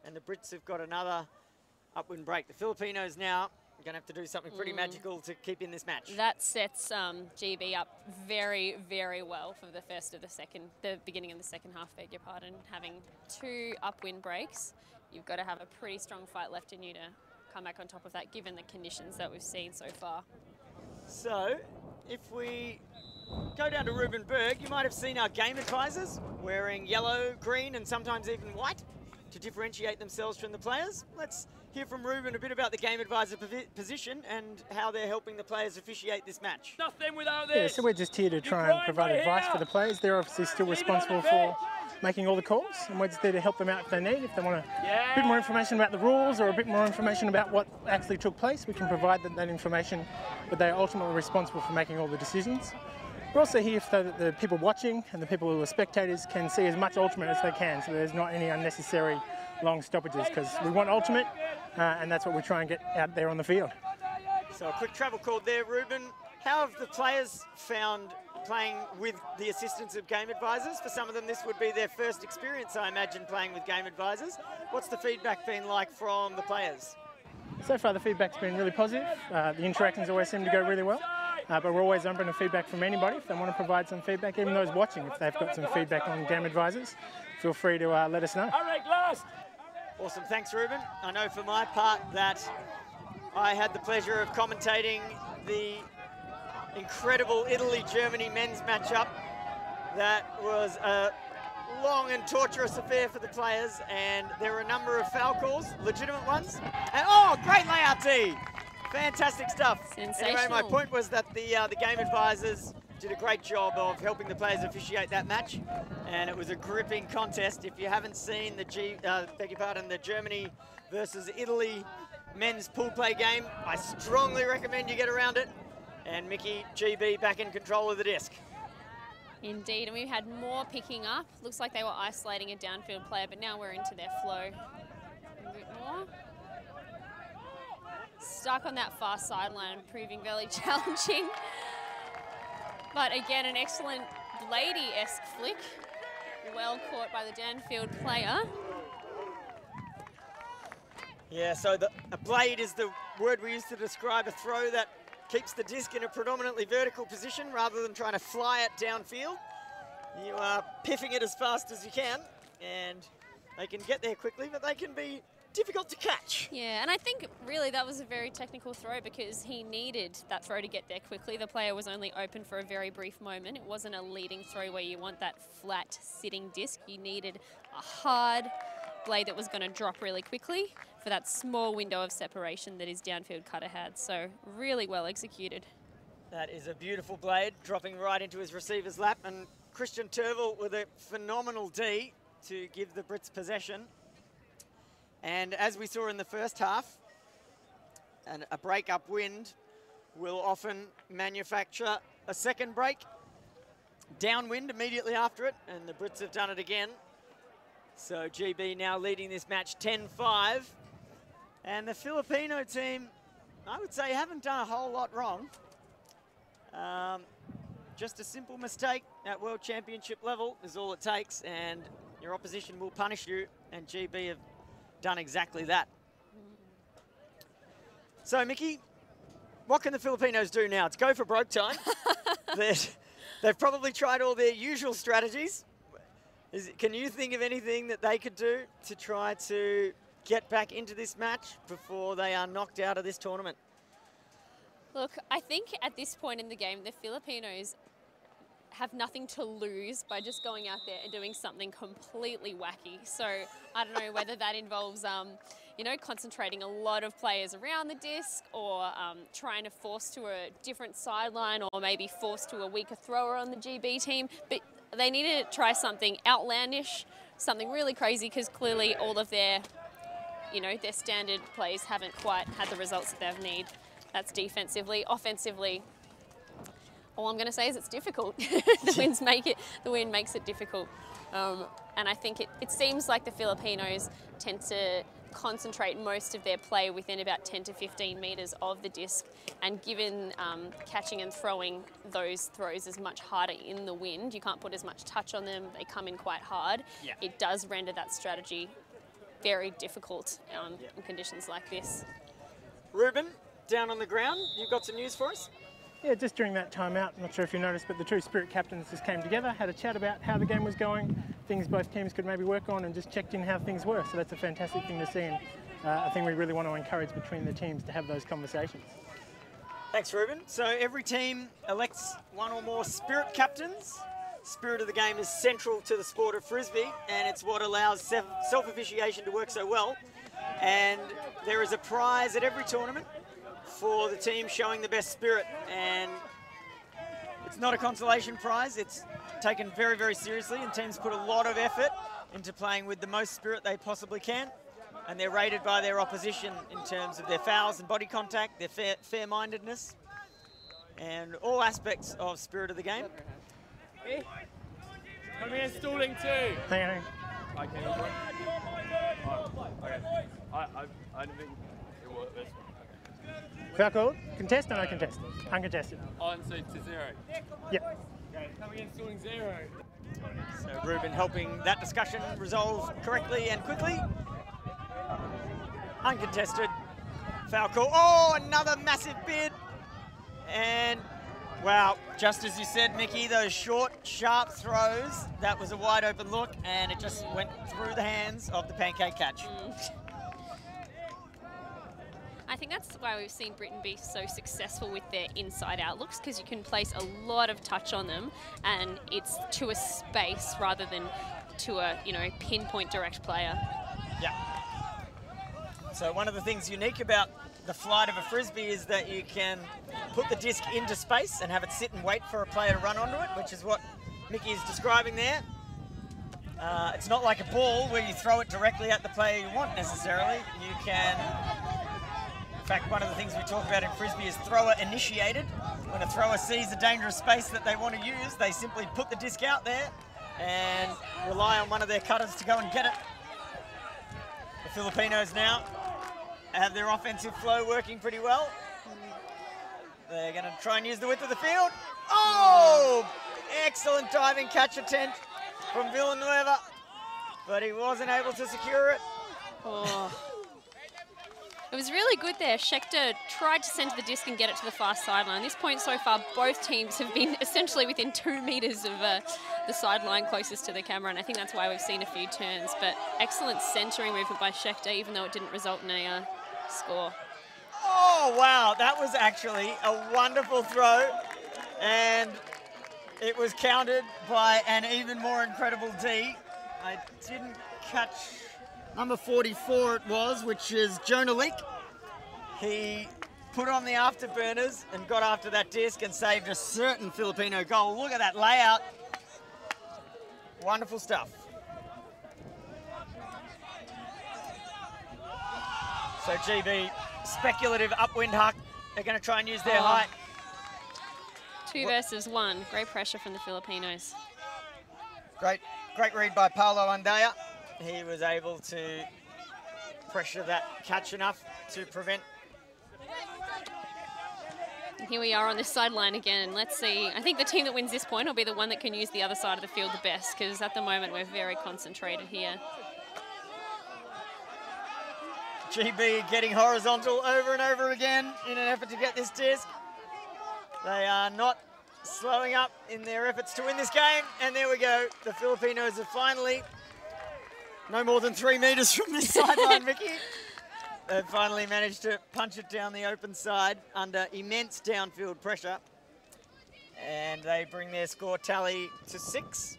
And the Brits have got another upwind break. The Filipinos now are going to have to do something pretty magical to keep in this match. That sets GB up very, very well for the beginning of the second half, beg your pardon. Having 2 upwind breaks, you've got to have a pretty strong fight left in you to come back on top of that, given the conditions that we've seen so far. So, if we go down to Ruben Berg, you might have seen our game advisors wearing yellow, green, and sometimes even white to differentiate themselves from the players. Let's hear from Ruben a bit about the game advisor position and how they're helping the players officiate this match. Nothing without this. Yeah, so we're just here to try and provide advice for the players. They're obviously still responsible for making all the calls, and we're just there to help them out if they need. If they want a bit more information about the rules or a bit more information about what actually took place, we can provide them that information, but they're ultimately responsible for making all the decisions. We're also here so that the people watching and the people who are spectators can see as much ultimate as they can, so there's not any unnecessary long stoppages, because we want ultimate, and that's what we try and get out there on the field. So a quick travel call there, Ruben. How have the players found playing with the assistance of game advisors? For some of them, this would be their first experience, I imagine, playing with game advisors. What's the feedback been like from the players? So far, the feedback's been really positive. The interactions always seem to go really well, but we're always open to feedback from anybody. If they want to provide some feedback, even those watching, if they've got some feedback on game advisors, feel free to let us know. Awesome, thanks, Ruben. I know for my part that I had the pleasure of commentating the incredible Italy-Germany men's matchup. That was a long and torturous affair for the players, and there were a number of foul calls, legitimate ones. And oh, great layout tee! Fantastic stuff. Anyway, my point was that the game advisors did a great job of helping the players officiate that match, and it was a gripping contest. If you haven't seen the Germany versus Italy men's pool play game. I strongly recommend you get around it. And Mickey, GB back in control of the disc. Indeed, and we had more picking up. Looks like they were isolating a downfield player, but now we're into their flow. A bit more. Stuck on that far sideline, proving very challenging. But again, an excellent Blady-esque flick. Well caught by the downfield player. Yeah, so a blade is the word we use to describe a throw that keeps the disc in a predominantly vertical position rather than trying to fly it downfield. You are piffing it as fast as you can, and they can get there quickly, but they can be difficult to catch. Yeah, and I think really that was a very technical throw because he needed that throw to get there quickly. The player was only open for a very brief moment. It wasn't a leading throw where you want that flat sitting disc. You needed a hard blade that was going to drop really quickly for that small window of separation that his downfield cutter had. So really well executed. That is a beautiful blade dropping right into his receiver's lap, and Christian Turville with a phenomenal D to give the Brits possession. And as we saw in the first half, a break upwind will often manufacture a second break downwind immediately after it, and the Brits have done it again. So GB now leading this match 10-5. And the Filipino team, I would say, haven't done a whole lot wrong. Just a simple mistake at World Championship level is all it takes, and your opposition will punish you, and GB have done exactly that. So, Mickey, what can the Filipinos do now? It's go for broke time. They've probably tried all their usual strategies. Can you think of anything that they could do to try to get back into this match before they are knocked out of this tournament? Look, I think at this point in the game, the Filipinos have nothing to lose by just going out there and doing something completely wacky. So I don't know whether that involves, you know, concentrating a lot of players around the disc, or trying to force to a different sideline, or maybe force to a weaker thrower on the GB team. But they need to try something outlandish, something really crazy, because clearly all of their, you know, their standard plays haven't quite had the results that they need. That's defensively. Offensively, all I'm going to say is it's difficult. The wind makes it difficult. And I think it seems like the Filipinos tend to concentrate most of their play within about 10 to 15 metres of the disc. And given catching and throwing those throws is much harder in the wind, you can't put as much touch on them, they come in quite hard. Yeah. It does render that strategy very difficult in conditions like this. Ruben, down on the ground, you've got some news for us? Yeah, just during that timeout, I'm not sure if you noticed, but the two Spirit captains just came together, had a chat about how the game was going, things both teams could maybe work on, and just checked in how things were. So that's a fantastic thing to see, and I think we really want to encourage between the teams to have those conversations. Thanks, Ruben. So every team elects one or more Spirit captains. Spirit of the game is central to the sport of Frisbee, and it's what allows self-officiation to work so well. And there is a prize at every tournament for the team showing the best spirit, and it's not a consolation prize. It's taken very, very seriously, and teams put a lot of effort into playing with the most spirit they possibly can, and they're rated by their opposition in terms of their fouls and body contact, their fair-mindedness, and all aspects of spirit of the game. Hey, come here, stalling too. Hang on. Okay. I don't think it worked this one. Foul called? Contest or no contest? Uncontested. On to 0. Yep. Okay, coming in, stalling 0. So Ruben helping that discussion resolve correctly and quickly. Uncontested. Foul call. Oh, another massive bid. And, wow, just as you said, Mickey, those short, sharp throws, that was a wide open look, and it just went through the hands of the pancake catch. I think that's why we've seen Britain be so successful with their inside out looks, because you can place a lot of touch on them, and it's to a space rather than to a, you know, pinpoint direct player. Yeah. So one of the things unique about the flight of a Frisbee is that you can put the disc into space and have it sit and wait for a player to run onto it, which is what Mickey is describing there. It's not like a ball where you throw it directly at the player you want necessarily. You can In fact, one of the things we talk about in Frisbee is thrower initiated. When a thrower sees a dangerous space that they want to use, they simply put the disc out there and rely on one of their cutters to go and get it. The Filipinos now have their offensive flow working pretty well. They're going to try and use the width of the field. Oh! Excellent diving catch attempt from Villanueva, but he wasn't able to secure it. Oh. It was really good there. Schechter tried to send the disc and get it to the far sideline. At this point so far, both teams have been essentially within 2 meters of the sideline closest to the camera, and I think that's why we've seen a few turns. But excellent centering movement by Schechter, even though it didn't result in a score. Oh, wow. That was actually a wonderful throw, and it was countered by an even more incredible D. I didn't catch number 44 it was, which is Jonah Leak. He put on the afterburners and got after that disc and saved a certain Filipino goal. Look at that layout. Wonderful stuff. So GB, speculative upwind huck. They're going to try and use their height. 2 versus 1. Great pressure from the Filipinos. Great read by Paulo Andaya. He was able to pressure that catch enough to prevent. And here we are on this sideline again. Let's see. I think the team that wins this point will be the one that can use the other side of the field the best, because at the moment we're very concentrated here. GB getting horizontal over and over again in an effort to get this disc. They are not slowing up in their efforts to win this game. And there we go. The Filipinos are finally no more than 3 meters from this sideline, Mickey. They've finally managed to punch it down the open side under immense downfield pressure. And they bring their score tally to 6.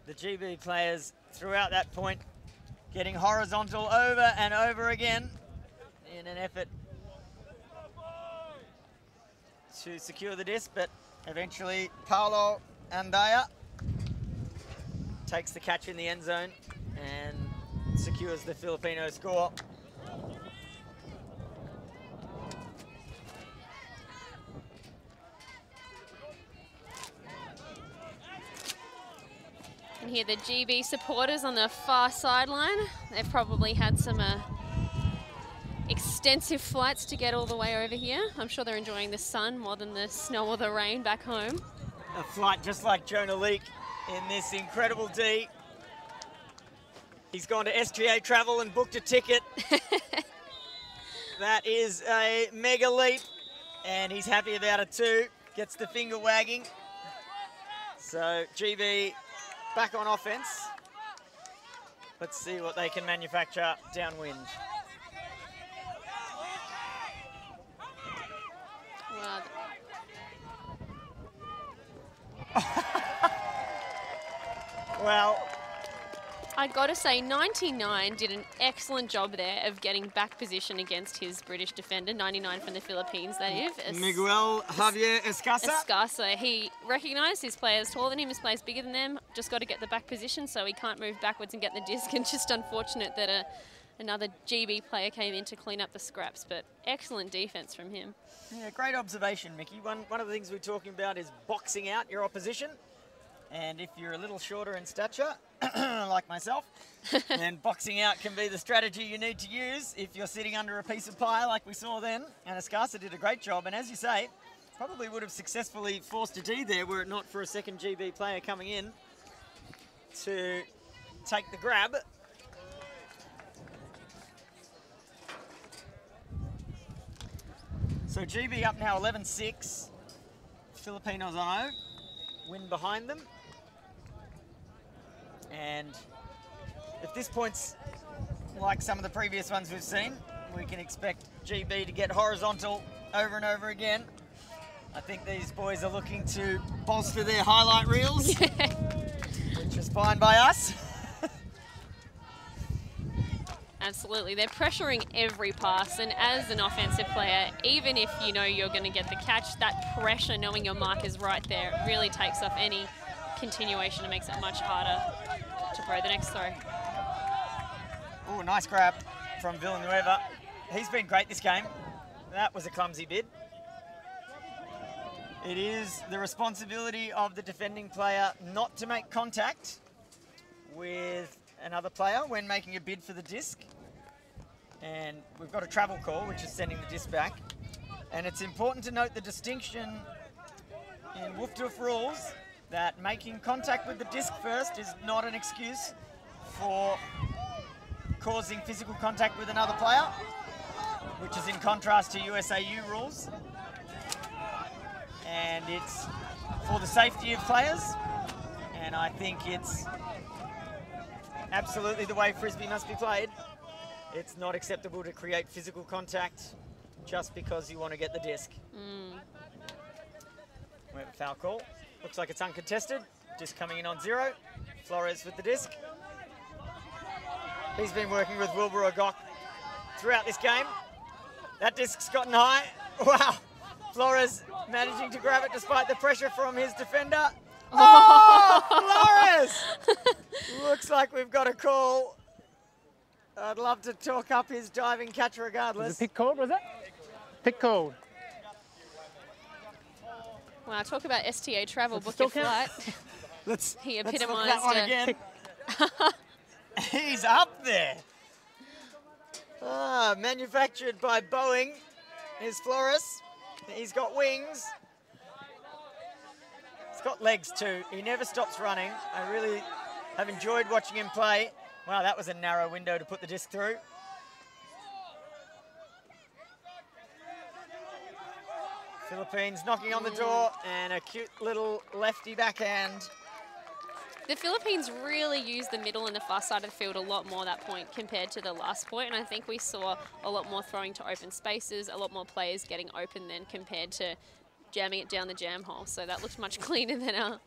The GB players throughout that point getting horizontal over and over again in an effort to secure the disc, but eventually Paulo Andaya takes the catch in the end zone and secures the Filipino score. And here the GB supporters on the far sideline. They've probably had some extensive flights to get all the way over here. I'm sure they're enjoying the sun more than the snow or the rain back home. A flight just like Jonah Leak in this incredible D. He's gone to SGA Travel and booked a ticket. That is a mega leap, and he's happy about it too. Gets the finger wagging. So GB back on offense. Let's see what they can manufacture downwind. Well, I've got to say 99 did an excellent job there of getting back position against his British defender, 99 from the Philippines, that is. Miguel Javier Escasa. Escasa. He recognised his players taller than him, his players bigger than them, just got to get the back position so he can't move backwards and get the disc, and just unfortunate that another GB player came in to clean up the scraps, but excellent defence from him. Yeah, great observation, Mickey. One of the things we're talking about is boxing out your opposition. And if you're a little shorter in stature, like myself, then boxing out can be the strategy you need to use if you're sitting under a piece of pie like we saw then. And Escasa did a great job. And as you say, probably would have successfully forced a D there were it not for a second GB player coming in to take the grab. So GB up now 11-6. Filipinos on 0. Win behind them. And if this point's like some of the previous ones we've seen, we can expect GB to get horizontal over and over again. I think these boys are looking to bolster their highlight reels, which is fine by us. Absolutely, they're pressuring every pass, and as an offensive player, even if you know you're going to get the catch, that pressure, knowing your mark is right there, really takes off any continuation and makes it much harder to throw, the next throw. Oh, nice grab from Villanueva. He's been great this game. That was a clumsy bid. It is the responsibility of the defending player not to make contact with another player when making a bid for the disc. And we've got a travel call, which is sending the disc back. And it's important to note the distinction in WFDF rules that making contact with the disc first is not an excuse for causing physical contact with another player, which is in contrast to USAU rules. And it's for the safety of players, and I think it's absolutely the way Frisbee must be played. It's not acceptable to create physical contact just because you want to get the disc. We have a foul call. Looks like it's uncontested. Disc coming in on 0. Flores with the disc. He's been working with Wilbur Ogok throughout this game. That disc's gotten high. Wow. Flores managing to grab it despite the pressure from his defender. Oh, Flores! Looks like we've got a call. I'd love to talk up his diving catch regardless. Was it pick called, was it? Pick called. Wow, talk about STA travel, Does it book your still count? flight. Let's He look at epitomised that one again. He's up there. Manufactured by Boeing is Flores. He's got wings. He's got legs too. He never stops running. I really have enjoyed watching him play. Wow, that was a narrow window to put the disc through. Philippines knocking on the door, and a cute little lefty backhand. The Philippines really used the middle and the far side of the field a lot more that point compared to the last point, and I think we saw a lot more throwing to open spaces, a lot more players getting open then compared to jamming it down the jam hole. So that looked much cleaner than our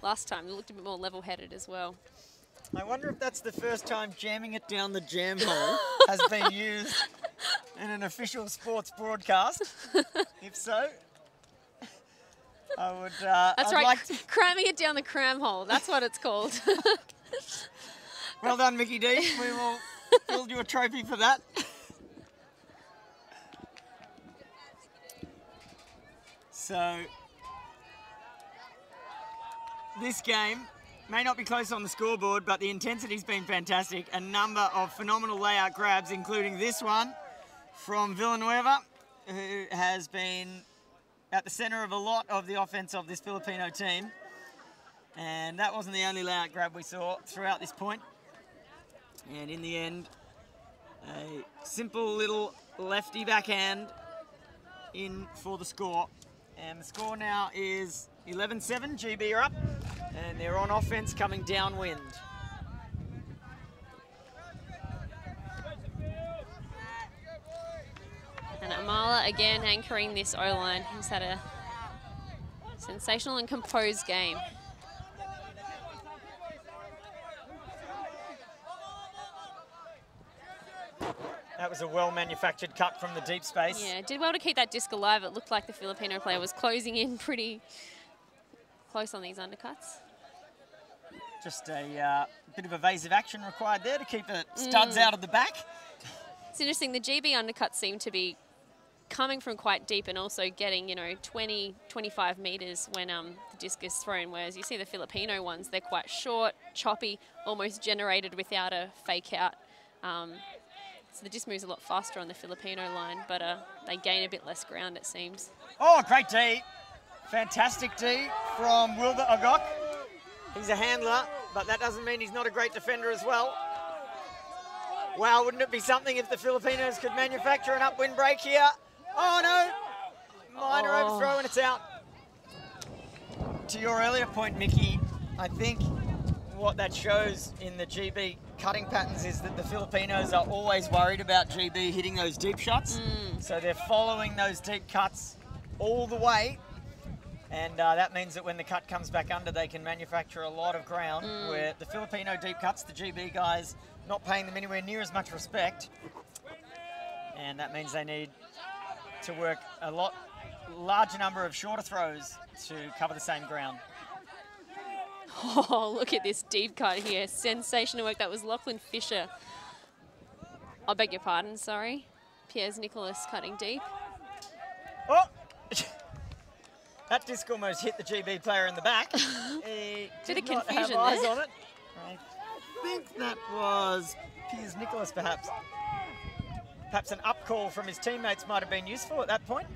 last time. It looked a bit more level-headed as well. I wonder if that's the first time jamming it down the jam hole has been used in an official sports broadcast. If so, I would. That's I'd right, like to... cramming it down the cram hole. That's what it's called. Well done, Mickey D. We will build you a trophy for that. So, this game may not be close on the scoreboard, but the intensity's been fantastic. A number of phenomenal layout grabs, including this one from Villanueva, who has been at the centre of a lot of the offence of this Filipino team. And that wasn't the only layout grab we saw throughout this point. And in the end, a simple little lefty backhand in for the score. And the score now is 11-7, GB are up, and they're on offence coming downwind. And Amala again anchoring this O-line. He's had a sensational and composed game. That was a well-manufactured cut from the deep space. Yeah, did well to keep that disc alive. It looked like the Filipino player was closing in pretty close on these undercuts. Just a bit of evasive action required there to keep the studs out of the back. It's interesting, the GB undercuts seem to be coming from quite deep and also getting, 20, 25 metres when the disc is thrown, whereas you see the Filipino ones, they're quite short, choppy, almost generated without a fake out. So the disc moves a lot faster on the Filipino line, but they gain a bit less ground, it seems. Oh, great D. Fantastic D from Wilbur Ogok. He's a handler, but that doesn't mean he's not a great defender as well. Wow, wouldn't it be something if the Filipinos could manufacture an upwind break here? Oh, no. Minor overthrow and it's out. To your earlier point, Mickey, I think what that shows in the GB cutting patterns is that the Filipinos are always worried about GB hitting those deep shots. So they're following those deep cuts all the way. And that means that when the cut comes back under, they can manufacture a lot of ground, where the Filipino deep cuts, the GB guys, not paying them anywhere near as much respect. And that means they need to work a larger number of shorter throws to cover the same ground. Oh, look at this deep cut here. Sensational work. That was Lachlan Fisher. I beg your pardon, sorry. Piers Nicholas cutting deep. Oh! That disc almost hit the GB player in the back. He Bit of did not have confusion eyes there. on it. I think that was Piers Nicholas, perhaps. Perhaps an up call from his teammates might have been useful at that point.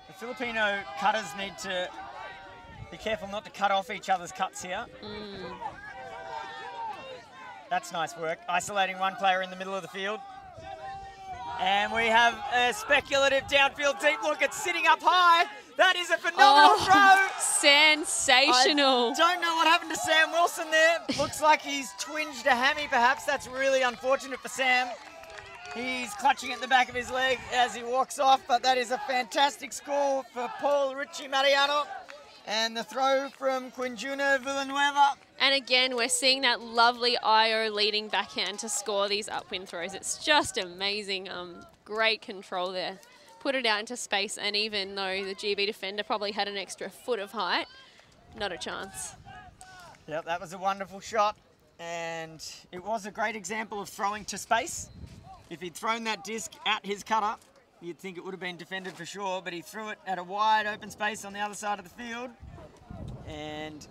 The Filipino cutters need to be careful not to cut off each other's cuts here. That's nice work. Isolating one player in the middle of the field. And we have a speculative downfield deep look. It's sitting up high. That is a phenomenal throw. Sensational. I don't know what happened to Sam Wilson there. Looks like he's twinged a hammy perhaps. That's really unfortunate for Sam. He's clutching at the back of his leg as he walks off, but that is a fantastic score for Paul Richie Mariano. And the throw from Quinjuna Villanueva. And again, we're seeing that lovely IO leading backhand to score these upwind throws. It's just amazing. Great control there. Put it out into space, and even though the GB defender probably had an extra foot of height, not a chance. Yep, that was a wonderful shot. And it was a great example of throwing to space. If he'd thrown that disc at his cutter, you'd think it would have been defended for sure, but he threw it at a wide open space on the other side of the field. And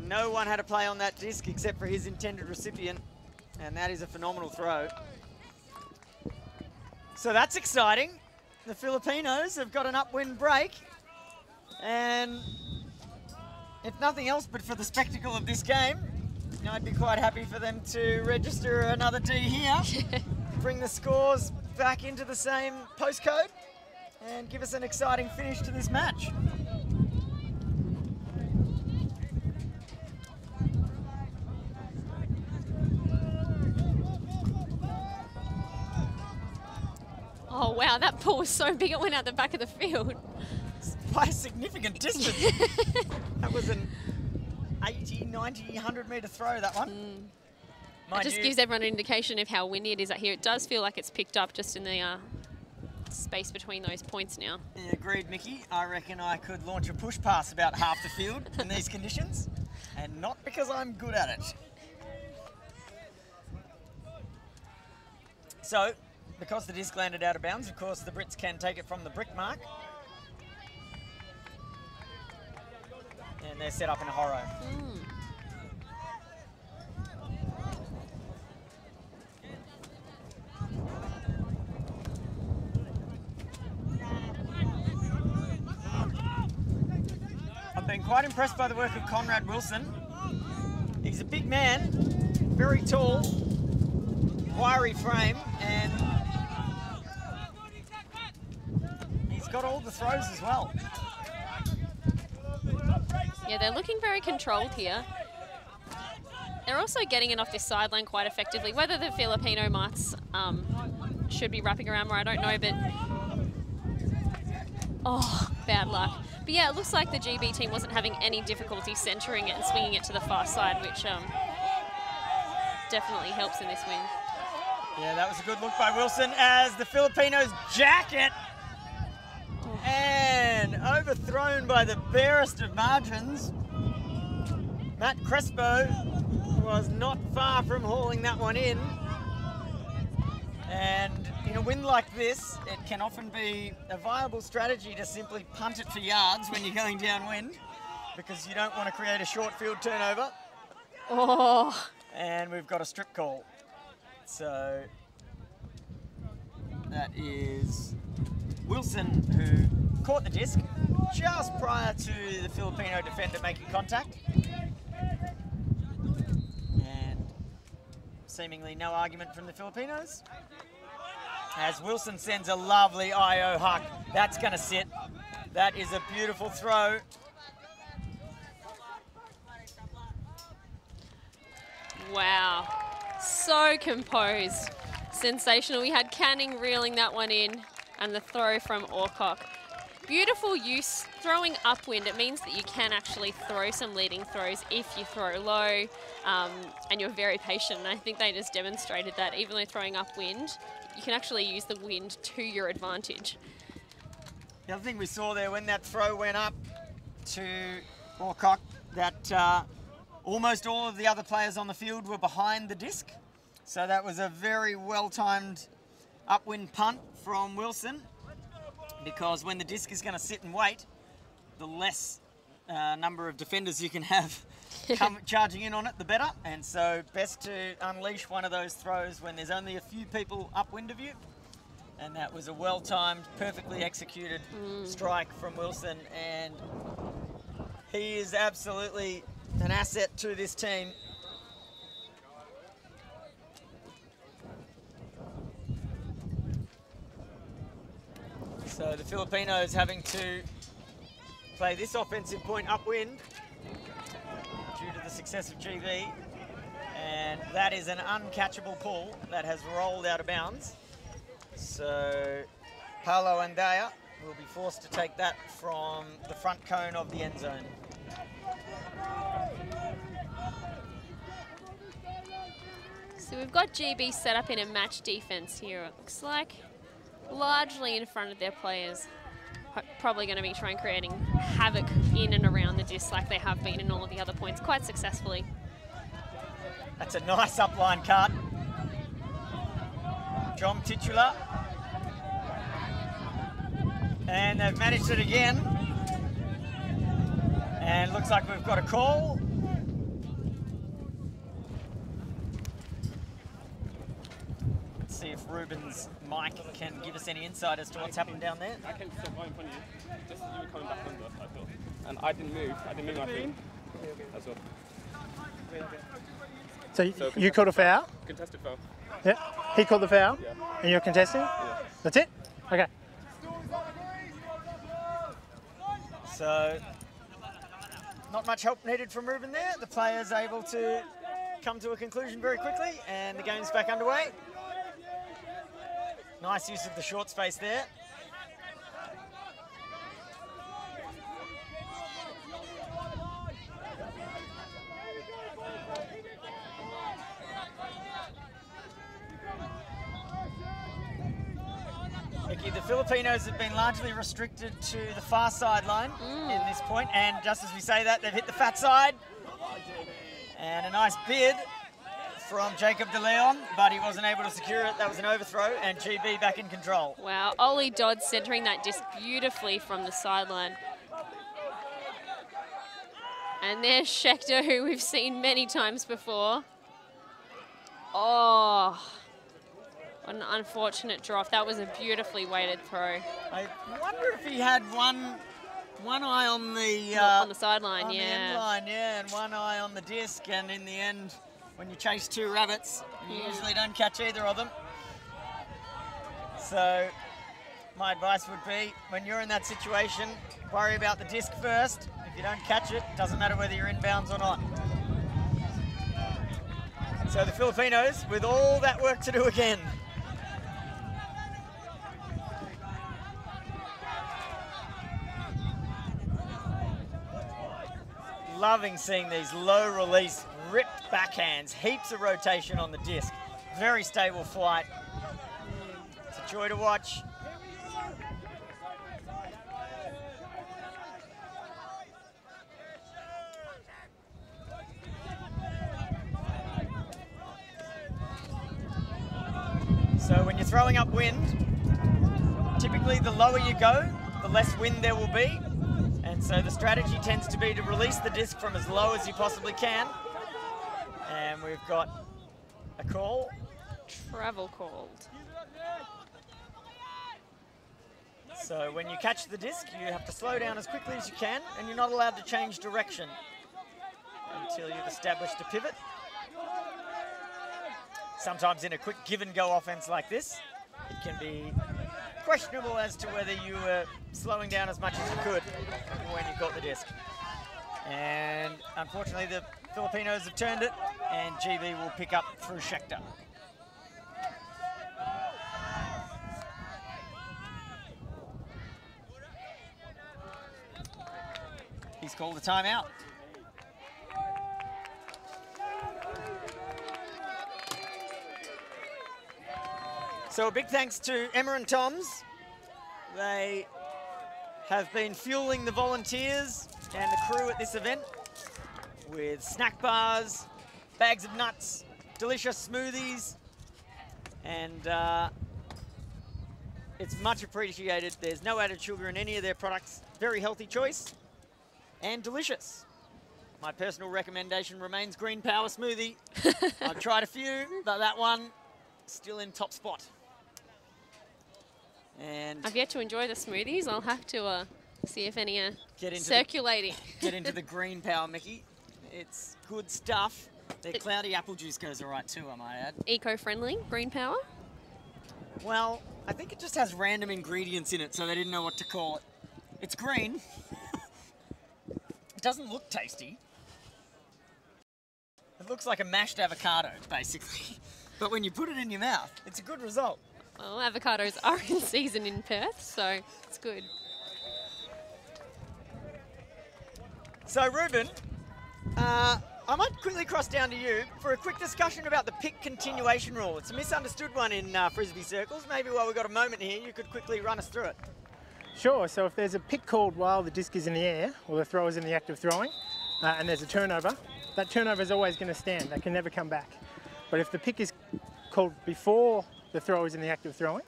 no one had a play on that disc except for his intended recipient. And that is a phenomenal throw. So that's exciting. The Filipinos have got an upwind break. And if nothing else but for the spectacle of this game, I'd be quite happy for them to register another D here. Bring the scores back into the same postcode and give us an exciting finish to this match. Oh, wow, that ball was so big it went out the back of the field. By a significant distance. That was an 80, 90, 100 metre throw, that one. It just gives everyone an indication of how windy it is out here. It does feel like it's picked up just in the space between those points now. Yeah, agreed, Mickey. I reckon I could launch a push pass about half the field in these conditions, and not because I'm good at it. So, because the disc landed out of bounds, of course, the Brits can take it from the brick mark. And they're set up in a horror. I've been quite impressed by the work of Conrad Wilson. He's a big man, very tall, wiry frame, and he's got all the throws as well. Yeah, they're looking very controlled here. They're also getting it off this sideline quite effectively. Whether the Filipino marks should be wrapping around more, I don't know, but... Oh, bad luck. But yeah, it looks like the GB team wasn't having any difficulty centering it and swinging it to the far side, which definitely helps in this win. Yeah, that was a good look by Wilson as the Filipinos jack it. And overthrown by the barest of margins. Matt Crespo was not far from hauling that one in. And in a wind like this, it can often be a viable strategy to simply punt it for yards when you're going downwind, because you don't want to create a short field turnover. Oh. And we've got a strip call. So that is Wilson, who caught the disc just prior to the Filipino defender making contact. And seemingly no argument from the Filipinos. As Wilson sends a lovely IO huck. That's going to sit. That is a beautiful throw. Wow. So composed. Sensational. We had Canning reeling that one in, and the throw from Orcock. beautiful use. Throwing upwind, it means that you can actually throw some leading throws if you throw low and you're very patient. And I think they just demonstrated that even though throwing upwind, you can actually use the wind to your advantage. The other thing we saw there when that throw went up to Orcock, that almost all of the other players on the field were behind the disc. So that was a very well-timed upwind punt from Wilson, because when the disc is going to sit and wait, the less number of defenders you can have come charging in on it, the better. And so best to unleash one of those throws when there's only a few people upwind of you. And that was a well-timed, perfectly executed strike from Wilson. And he is absolutely an asset to this team. So the Filipinos having to play this offensive point upwind due to the success of GB. And that is an uncatchable pull that has rolled out of bounds. So Paulo Andaya will be forced to take that from the front cone of the end zone. So we've got GB set up in a match defense here, it looks like. Largely in front of their players. Probably going to be trying creating havoc in and around the disc like they have been in all of the other points quite successfully. That's a nice upline cut. John Titular. And they've managed it again. And looks like we've got a call. Let's see if Ruben's mic can give us any insight as to what's happened down there. I came so far in front of you, just as you were coming back under, I thought. And I didn't move my feet. That's all. So you called a foul? Contested foul. Yeah. He called the foul? Yeah. And you're contesting? Yeah. That's it? Okay. So, not much help needed from Ruben there. The player's able to come to a conclusion very quickly, and the game's back underway. Nice use of the short space there. Mickey, the Filipinos have been largely restricted to the far sideline in this point, and just as we say that, they've hit the fat side. And a nice bid from Jacob De Leon, but he wasn't able to secure it. That was an overthrow, and GB back in control. Wow, Ollie Dodd centering that disc beautifully from the sideline. And there's Schechter, who we've seen many times before. Oh, what an unfortunate drop. That was a beautifully weighted throw. I wonder if he had one eye on the sideline, on the end line, yeah, and one eye on the disc, and in the end, when you chase two rabbits, you usually don't catch either of them. So my advice would be, when you're in that situation, worry about the disc first. If you don't catch it, doesn't matter whether you're inbounds or not. So the Filipinos with all that work to do again. Loving seeing these low release, ripped backhands, heaps of rotation on the disc. Very stable flight. It's a joy to watch. So when you're throwing up wind, typically the lower you go, the less wind there will be. And so the strategy tends to be to release the disc from as low as you possibly can. And we've got a call. Travel called. So when you catch the disc, you have to slow down as quickly as you can, and you're not allowed to change direction until you've established a pivot. Sometimes in a quick give and go offense like this, it can be questionable as to whether you were slowing down as much as you could when you caught the disc. And unfortunately, the Filipinos have turned it, and GB will pick up through Schechter. called a timeout. So a big thanks to Emma and Tom's. They have been fueling the volunteers and the crew at this event with snack bars, bags of nuts, delicious smoothies, and it's much appreciated. There's no added sugar in any of their products. Very healthy choice and delicious. My personal recommendation remains Green Power Smoothie. I've tried a few, but that one still in top spot. And I've yet to enjoy the smoothies. I'll have to see if any are circulating. Get into the Green Power, Mickey. It's good stuff. Their cloudy apple juice goes all right too, I might add. Eco-friendly, Green Power? Well, I think it just has random ingredients in it, so they didn't know what to call it. It's green. It doesn't look tasty. It looks like a mashed avocado, basically. But when you put it in your mouth, it's a good result. Well, avocados are in season in Perth, so it's good. So, Ruben, I might quickly cross down to you for a quick discussion about the Pic Continuation Rule. It's a misunderstood one in Frisbee circles. Maybe while we've got a moment here, you could quickly run us through it. Sure, so if there's a pick called while the disc is in the air, or the thrower's in the act of throwing, and there's a turnover, that turnover is always going to stand. That can never come back. But if the pick is called before the thrower is in the act of throwing,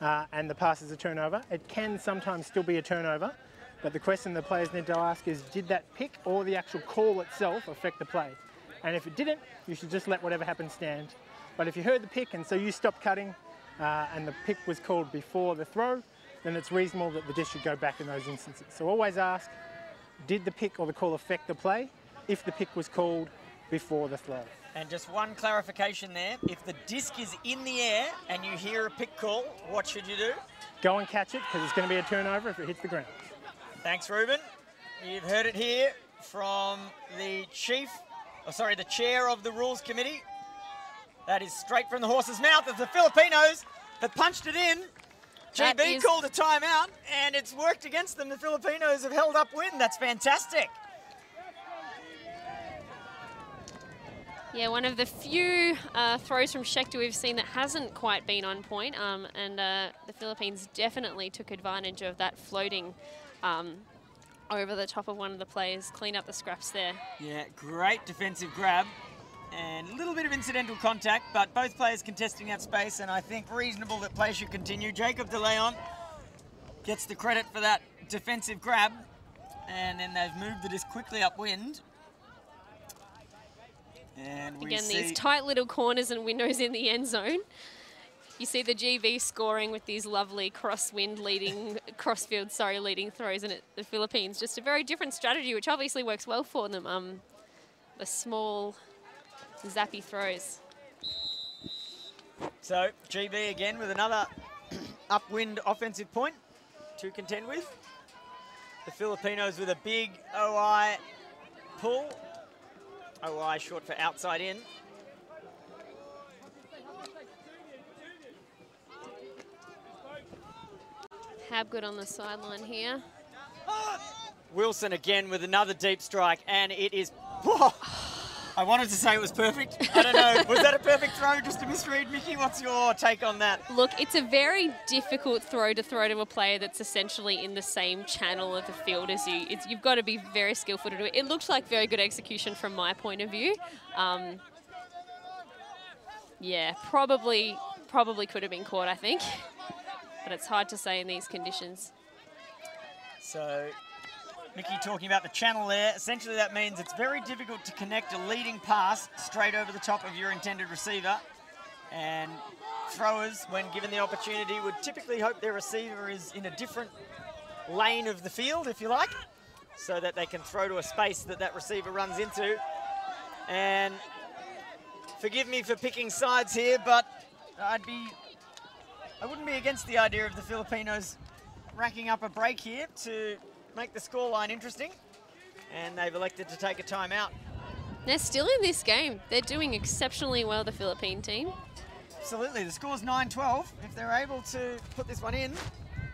and the pass is a turnover, it can sometimes still be a turnover. But the question the players need to ask is, did that pick or the actual call itself affect the play? And if it didn't, you should just let whatever happened stand. But if you heard the pick and so you stopped cutting and the pick was called before the throw, then it's reasonable that the disc should go back in those instances. So always ask, did the pick or the call affect the play if the pick was called before the throw? And just one clarification there, if the disc is in the air and you hear a pick call, what should you do? Go and catch it, because it's going to be a turnover if it hits the ground. Thanks, Ruben. You've heard it here from the the chair of the Rules Committee. That is straight from the horse's mouth of the Filipinos that punched it in. GB called a timeout, and it's worked against them. The Filipinos have held up win. That's fantastic. Yeah, one of the few throws from Schechter we've seen that hasn't quite been on point, and the Philippines definitely took advantage of that floating over the top of one of the players, clean up the scraps there. Yeah, great defensive grab and a little bit of incidental contact, but both players contesting that space, and I think reasonable that play should continue. Jacob De Leon gets the credit for that defensive grab, and then they've moved the disc quickly upwind. And we Again, these tight little corners and windows in the end zone. You see the GB scoring with these lovely crossfield leading throws, and the Philippines just a very different strategy, which obviously works well for them. The small, zappy throws. So GB again with another upwind offensive point to contend with. The Filipinos with a big OI pull. OI short for outside in. Habgood on the sideline here. Wilson again with another deep strike, and it is... Whoa, I wanted to say it was perfect. I don't know. Was that a perfect throw? Just a misread, Mickey? What's your take on that? Look, it's a very difficult throw to a player that's essentially in the same channel of the field as you. You've got to be very skillful to do it. It looked like very good execution from my point of view. Yeah, probably could have been caught, I think. But it's hard to say in these conditions. So, Mickey talking about the channel there. Essentially that means it's very difficult to connect a leading pass straight over the top of your intended receiver. And throwers, when given the opportunity, would typically hope their receiver is in a different lane of the field, if you like, so that they can throw to a space that receiver runs into. And forgive me for picking sides here, but I wouldn't be against the idea of the Filipinos racking up a break here to make the scoreline interesting. And they've elected to take a timeout. They're still in this game. They're doing exceptionally well, the Philippine team. Absolutely. The score's 9-12. If they're able to put this one in,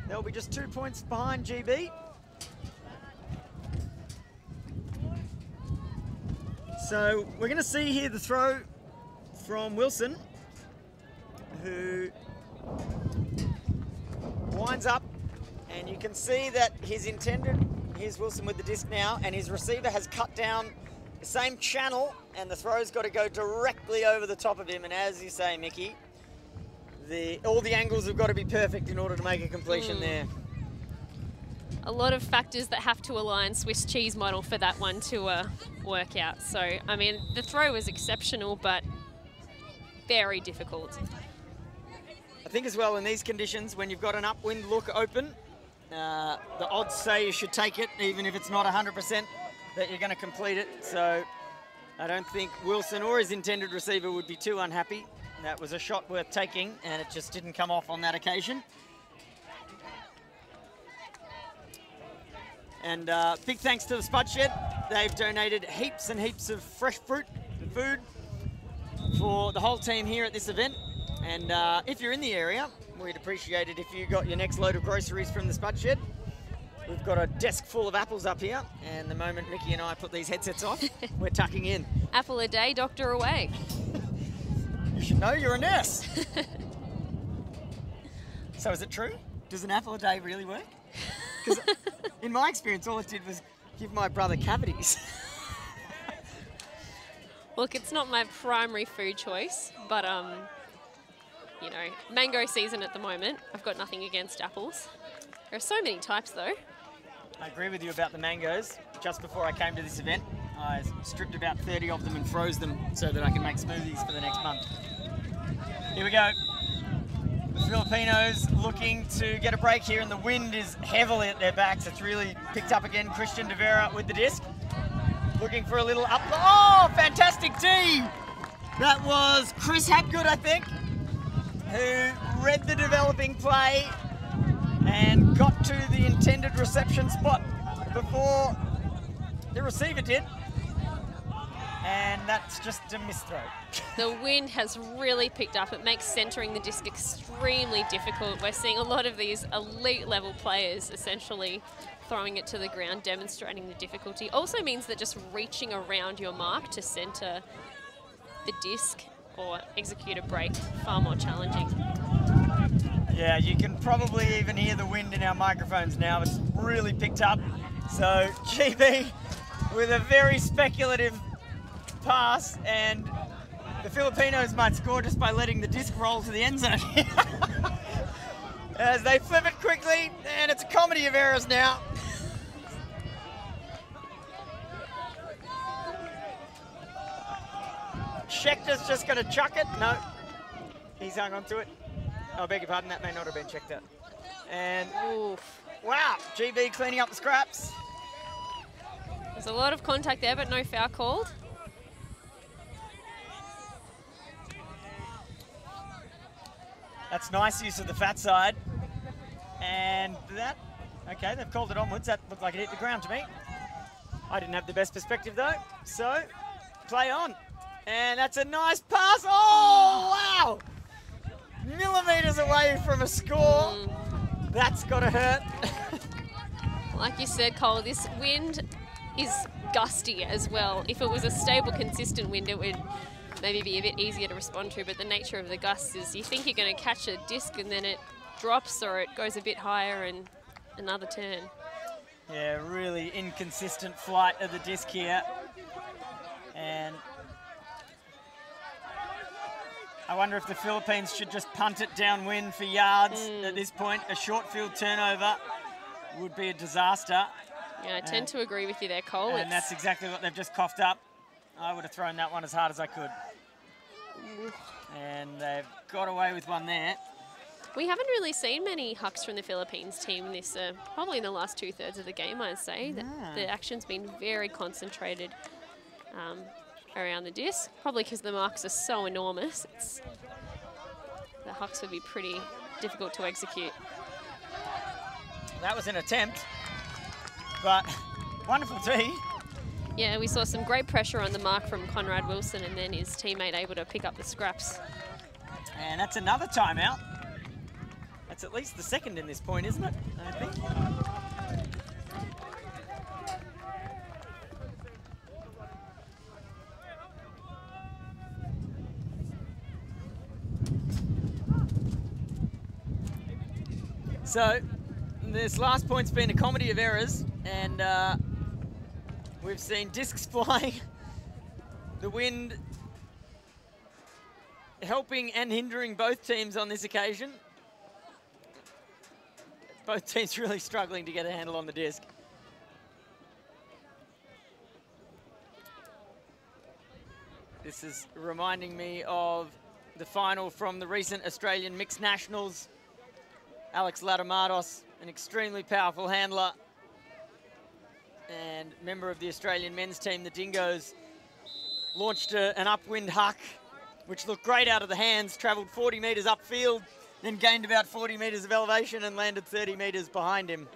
they'll be just 2 points behind GB. So we're going to see here the throw from Wilson, who winds up, and you can see that his intended, here's Wilson with the disc now, and his receiver has cut down the same channel, and the throw's got to go directly over the top of him. And as you say, Mickey, all the angles have got to be perfect in order to make a completion there. A lot of factors that have to align Swiss cheese model for that one to work out. So, I mean, the throw was exceptional, but very difficult. I think as well in these conditions, when you've got an upwind look open, the odds say you should take it, even if it's not 100% that you're going to complete it. So I don't think Wilson or his intended receiver would be too unhappy. That was a shot worth taking, and it just didn't come off on that occasion. And big thanks to the Spud Shed. They've donated heaps and heaps of fresh fruit and food for the whole team here at this event. And if you're in the area, we'd appreciate it if you got your next load of groceries from the Spud Shed. We've got a desk full of apples up here, and the moment Mickey and I put these headsets off, we're tucking in. Apple a day, doctor away. You should know you're a nurse. So is it true? Does an apple a day really work? Because in my experience, all it did was give my brother cavities. Look, it's not my primary food choice, but you know, mango season at the moment. I've got nothing against apples. There are so many types though. I agree with you about the mangoes. Just before I came to this event, I stripped about 30 of them and froze them so that I can make smoothies for the next month. Here we go. The Filipinos looking to get a break here, and the wind is heavily at their backs. It's really picked up again. Christian De Vera with the disc. Looking for a little up. Oh, fantastic D! That was Chris Hapgood, I think, who read the developing play and got to the intended reception spot before the receiver did. And that's just a misthrow. The wind has really picked up. It makes centering the disc extremely difficult. We're seeing a lot of these elite level players essentially throwing it to the ground, demonstrating the difficulty. Also means that just reaching around your mark to center the disc or execute a break, far more challenging. Yeah, you can probably even hear the wind in our microphones now. It's really picked up. So GB with a very speculative pass, and the Filipinos might score just by letting the disc roll to the end zone. As they flip it quickly, and it's a comedy of errors now. Schechter's just going to chuck it. No, he's hung on to it. Oh, I beg your pardon, that may not have been checked out. And, oof. Wow, GB cleaning up the scraps. There's a lot of contact there, but no foul called. That's nice use of the fat side. And that, okay, they've called it onwards. That looked like it hit the ground to me. I didn't have the best perspective though. So, play on. And that's a nice pass. Oh, wow! Millimeters away from a score. That's got to hurt. Like you said, Cole, this wind is gusty as well. If it was a stable, consistent wind, it would maybe be a bit easier to respond to, but the nature of the gusts is you think you're going to catch a disc and then it drops or it goes a bit higher and another turn. Yeah, really inconsistent flight of the disc here. And I wonder if the Philippines should just punt it downwind for yards at this point. A short field turnover would be a disaster. Yeah, I tend to agree with you there, Cole. And that's exactly what they've just coughed up. I would have thrown that one as hard as I could. And they've got away with one there. We haven't really seen many hucks from the Philippines team in this, probably in the last 2/3 of the game, I'd say. The action's been very concentrated around the disc, probably because the marks are so enormous. The hucks would be pretty difficult to execute. That was an attempt, but wonderful tee. Yeah, we saw some great pressure on the mark from Conrad Wilson and then his teammate able to pick up the scraps. And that's another timeout. That's at least the second in this point, isn't it? I think. So this last point's been a comedy of errors, and we've seen discs flying, the wind helping and hindering both teams on this occasion. Both teams really struggling to get a handle on the disc. This is reminding me of the final from the recent Australian Mixed Nationals. Alex Latamatos, an extremely powerful handler and member of the Australian men's team, the Dingoes, launched an upwind huck, which looked great out of the hands, travelled 40 metres upfield, then gained about 40 metres of elevation and landed 30 metres behind him.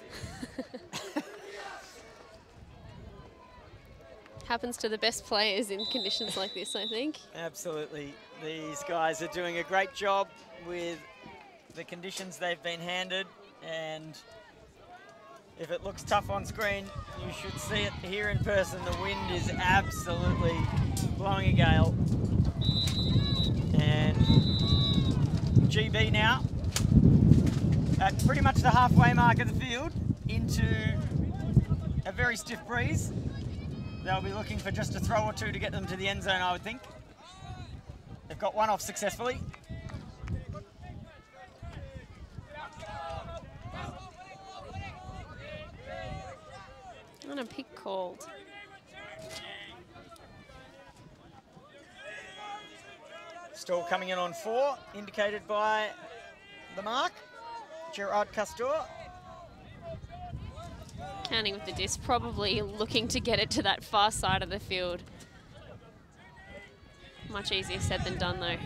Happens to the best players in conditions like this, I think. Absolutely. These guys are doing a great job with the conditions they've been handed, and if it looks tough on screen, you should see it here in person. The wind is absolutely blowing a gale. And GB now at pretty much the halfway mark of the field into a very stiff breeze. They'll be looking for just a throw or two to get them to the end zone, I would think. They've got one off successfully. And a pick called. Stall coming in on 4, indicated by the mark, Gerard Castor. Counting with the disc, probably looking to get it to that far side of the field. Much easier said than done, though.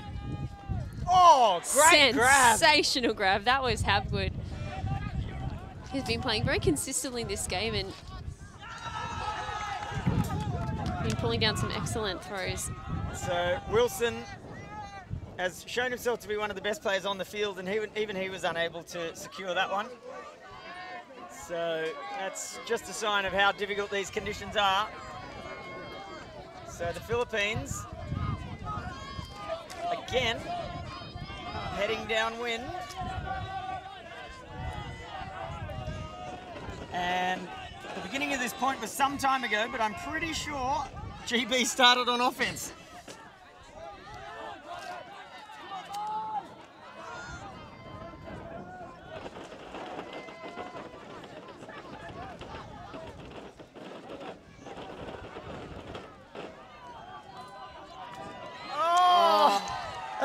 Oh, great grab. Sensational grab. That was Habgood. He's been playing very consistently this game and been pulling down some excellent throws. So Wilson has shown himself to be one of the best players on the field, and even he was unable to secure that one. So that's just a sign of how difficult these conditions are. So the Philippines, again, heading downwind. And the beginning of this point was some time ago, but I'm pretty sure GB started on offense.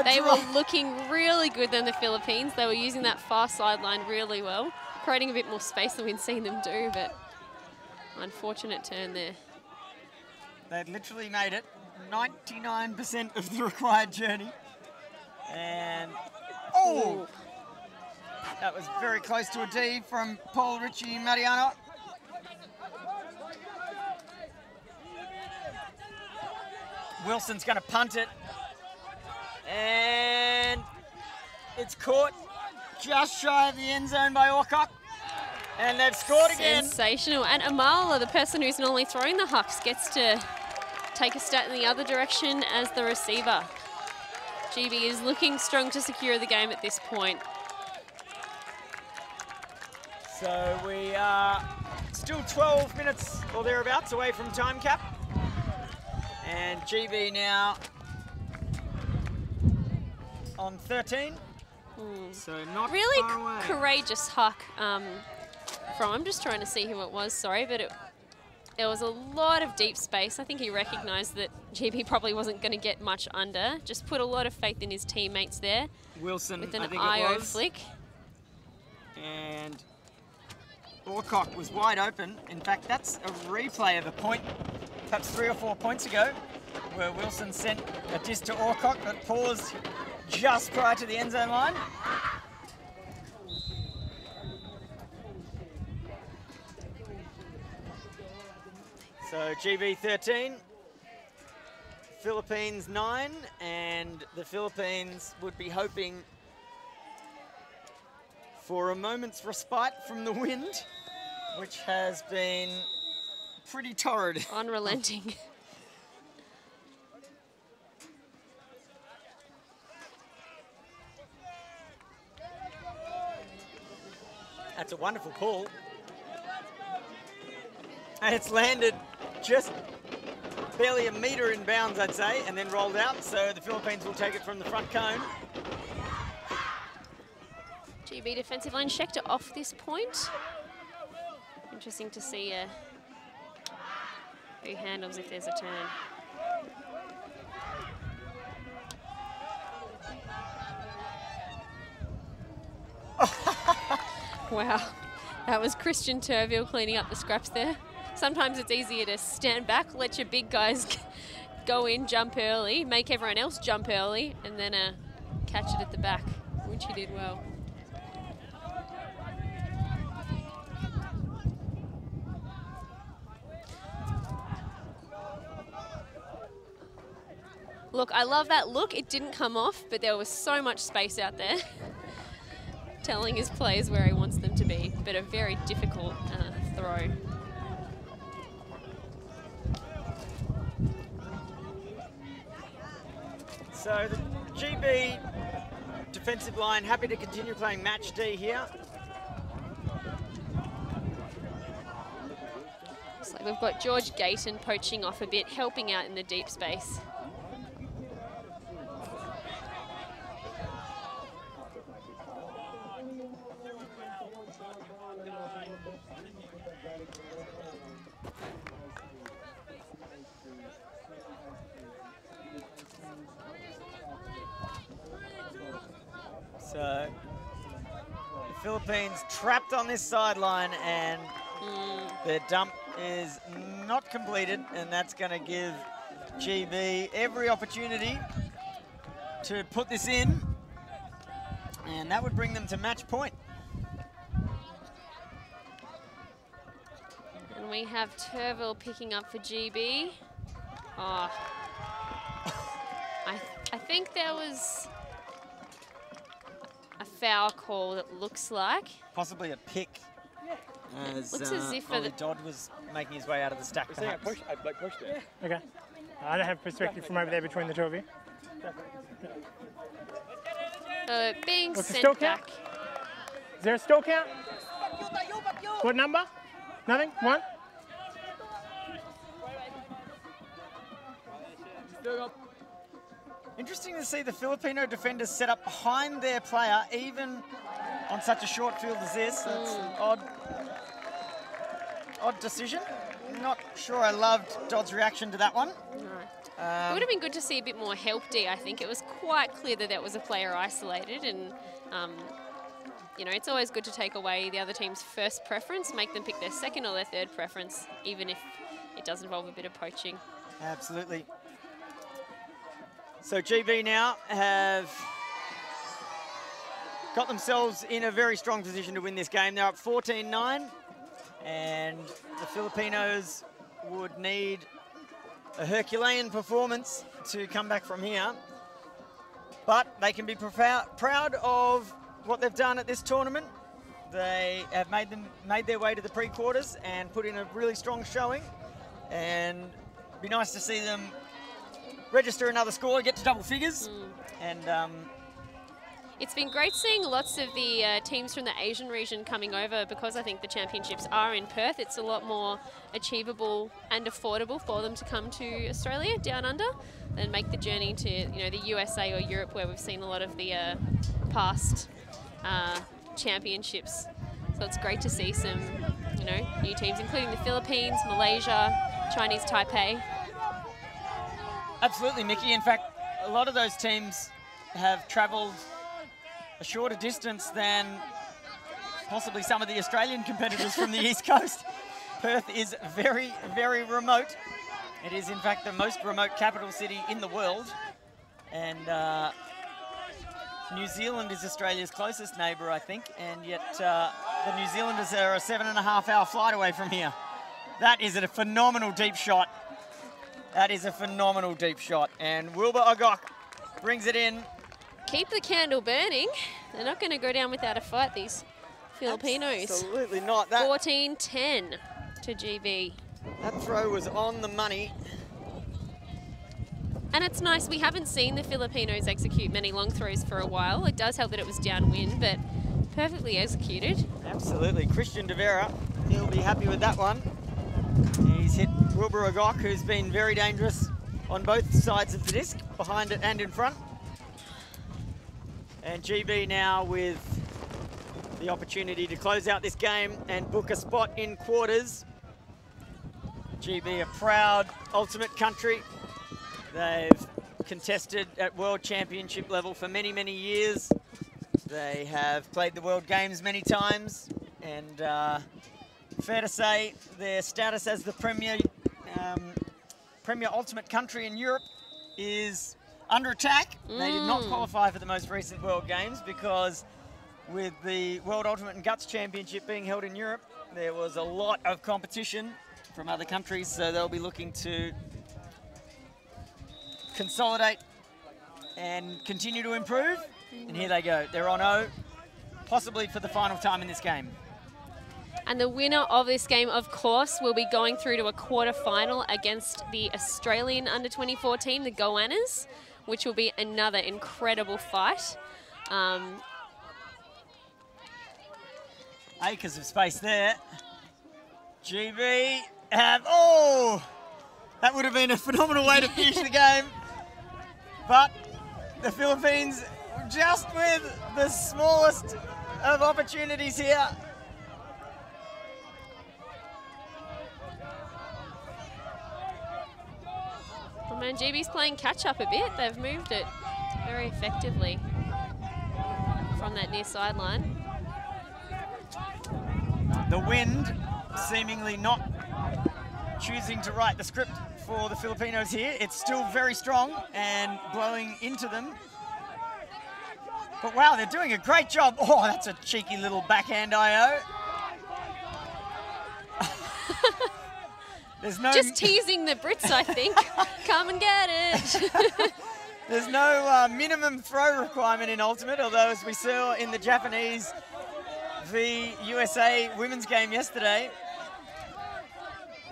They were looking really good than the Philippines. They were using that far sideline really well, creating a bit more space than we'd seen them do, but unfortunate turn there. They'd literally made it 99% of the required journey. And, oh! That was very close to a D from Paul Richie Mariano. Wilson's going to punt it. And it's caught just shy of the end zone by Orcock. And they've scored again. Sensational. And Amala, the person who's normally throwing the hucks, gets to take a stat in the other direction as the receiver. GB is looking strong to secure the game at this point. So we are still 12 minutes or thereabouts away from time cap. And GB now on 13. So not really far away. Courageous huck from, I'm just trying to see who it was, sorry, but there was a lot of deep space. I think he recognised that GB probably wasn't going to get much under. Just put a lot of faith in his teammates there. Wilson, with an I think IO it was. flick. And Orcock was wide open. In fact, that's a replay of a point, perhaps 3 or 4 points ago, where Wilson sent a disc to Orcock that paused just prior to the end zone line. So GB 13, Philippines 9, and the Philippines would be hoping for a moment's respite from the wind, which has been pretty torrid. Unrelenting. That's a wonderful pull. And it's landed just barely a metre in bounds, I'd say, and then rolled out. So the Philippines will take it from the front cone. GB defensive line Schechter off this point. Interesting to see who handles if there's a turn. Wow, that was Christian Turville cleaning up the scraps there. Sometimes it's easier to stand back, let your big guys go in, jump early, make everyone else jump early, and then catch it at the back, which he did well. Look, I love that look. It didn't come off, but there was so much space out there. Telling his players where he wants them to be, but a very difficult throw. So the GB defensive line happy to continue playing match D here. So we've got George Gayton poaching off a bit, helping out in the deep space. So the Philippines trapped on this sideline, and their dump is not completed, and that's going to give GB every opportunity to put this in, and that would bring them to match point. And we have Turville picking up for GB. Oh, I think there was a foul call that looks like. Possibly a pick. As Looks as if Ollie Dodd was making his way out of the stack. I pushed it. Okay. I don't have perspective from over there between the two of you. Being What's the sent stall count? back. Is there a stall count? What number? Nothing? One? Interesting to see the Filipino defenders set up behind their player, even on such a short field as this. That's an odd decision. Not sure I loved Dodd's reaction to that one. No. It would have been good to see a bit more help D, I think. It was quite clear that was a player isolated, and you know, it's always good to take away the other team's first preference, make them pick their second or their third preference, even if it does involve a bit of poaching. Absolutely. So GB now have got themselves in a very strong position to win this game. They're up 14-9, and the Filipinos would need a Herculean performance to come back from here. But they can be proud of what they've done at this tournament. They have made their way to the pre-quarters and put in a really strong showing. And it'd be nice to see them register another score, get to double figures. And it's been great seeing lots of the teams from the Asian region coming over, because I think the championships are in Perth. It's a lot more achievable and affordable for them to come to Australia down under than make the journey to, you know, the USA or Europe, where we've seen a lot of the past championships. So it's great to see some, you know, new teams, including the Philippines, Malaysia, Chinese Taipei. absolutely, Mickey. In fact, a lot of those teams have travelled a shorter distance than possibly some of the Australian competitors from the East Coast. Perth is very, very remote. It is, in fact, the most remote capital city in the world. And New Zealand is Australia's closest neighbour, I think. And yet the New Zealanders are a 7.5-hour flight away from here. That is a phenomenal deep shot. That is a phenomenal deep shot. And Wilbur Ogok brings it in. Keep the candle burning. They're not going to go down without a fight, these Filipinos. Absolutely not. That 14-10 to GB. That throw was on the money. And it's nice, we haven't seen the Filipinos execute many long throws for a while. It does help that it was downwind, but Perfectly executed. Absolutely. Christian De Vera, he'll be happy with that one. He's hit Wilbur Agok, who's been very dangerous on both sides of the disc, behind it and in front. And GB now with the opportunity to close out this game and book a spot in quarters. GB, a proud ultimate country. They've contested at World Championship level for many, many years. They have played the World Games many times, and fair to say their status as the premier ultimate country in Europe is under attack. They did not qualify for the most recent World Games because with the World Ultimate and Guts Championship being held in Europe, there was a lot of competition from other countries, so they'll be looking to consolidate and continue to improve. And here they go. They're on 0, possibly for the final time in this game. And the winner of this game, of course, will be going through to a quarter-final against the Australian under-24 team, the Goannas, which will be another incredible fight. Acres of space there. GB have, oh! That would have been a phenomenal way to finish the game. But the Philippines, just with the smallest of opportunities here. Well, man, GB's playing catch-up a bit. They've moved it very effectively from that near sideline. The wind seemingly not choosing to write the script for the Filipinos here. It's still very strong and blowing into them. But wow, they're doing a great job. Oh, that's a cheeky little backhand IO. There's no... Just teasing the Brits, I think. Come and get it. There's no minimum throw requirement in Ultimate, although as we saw in the Japanese v USA women's game yesterday,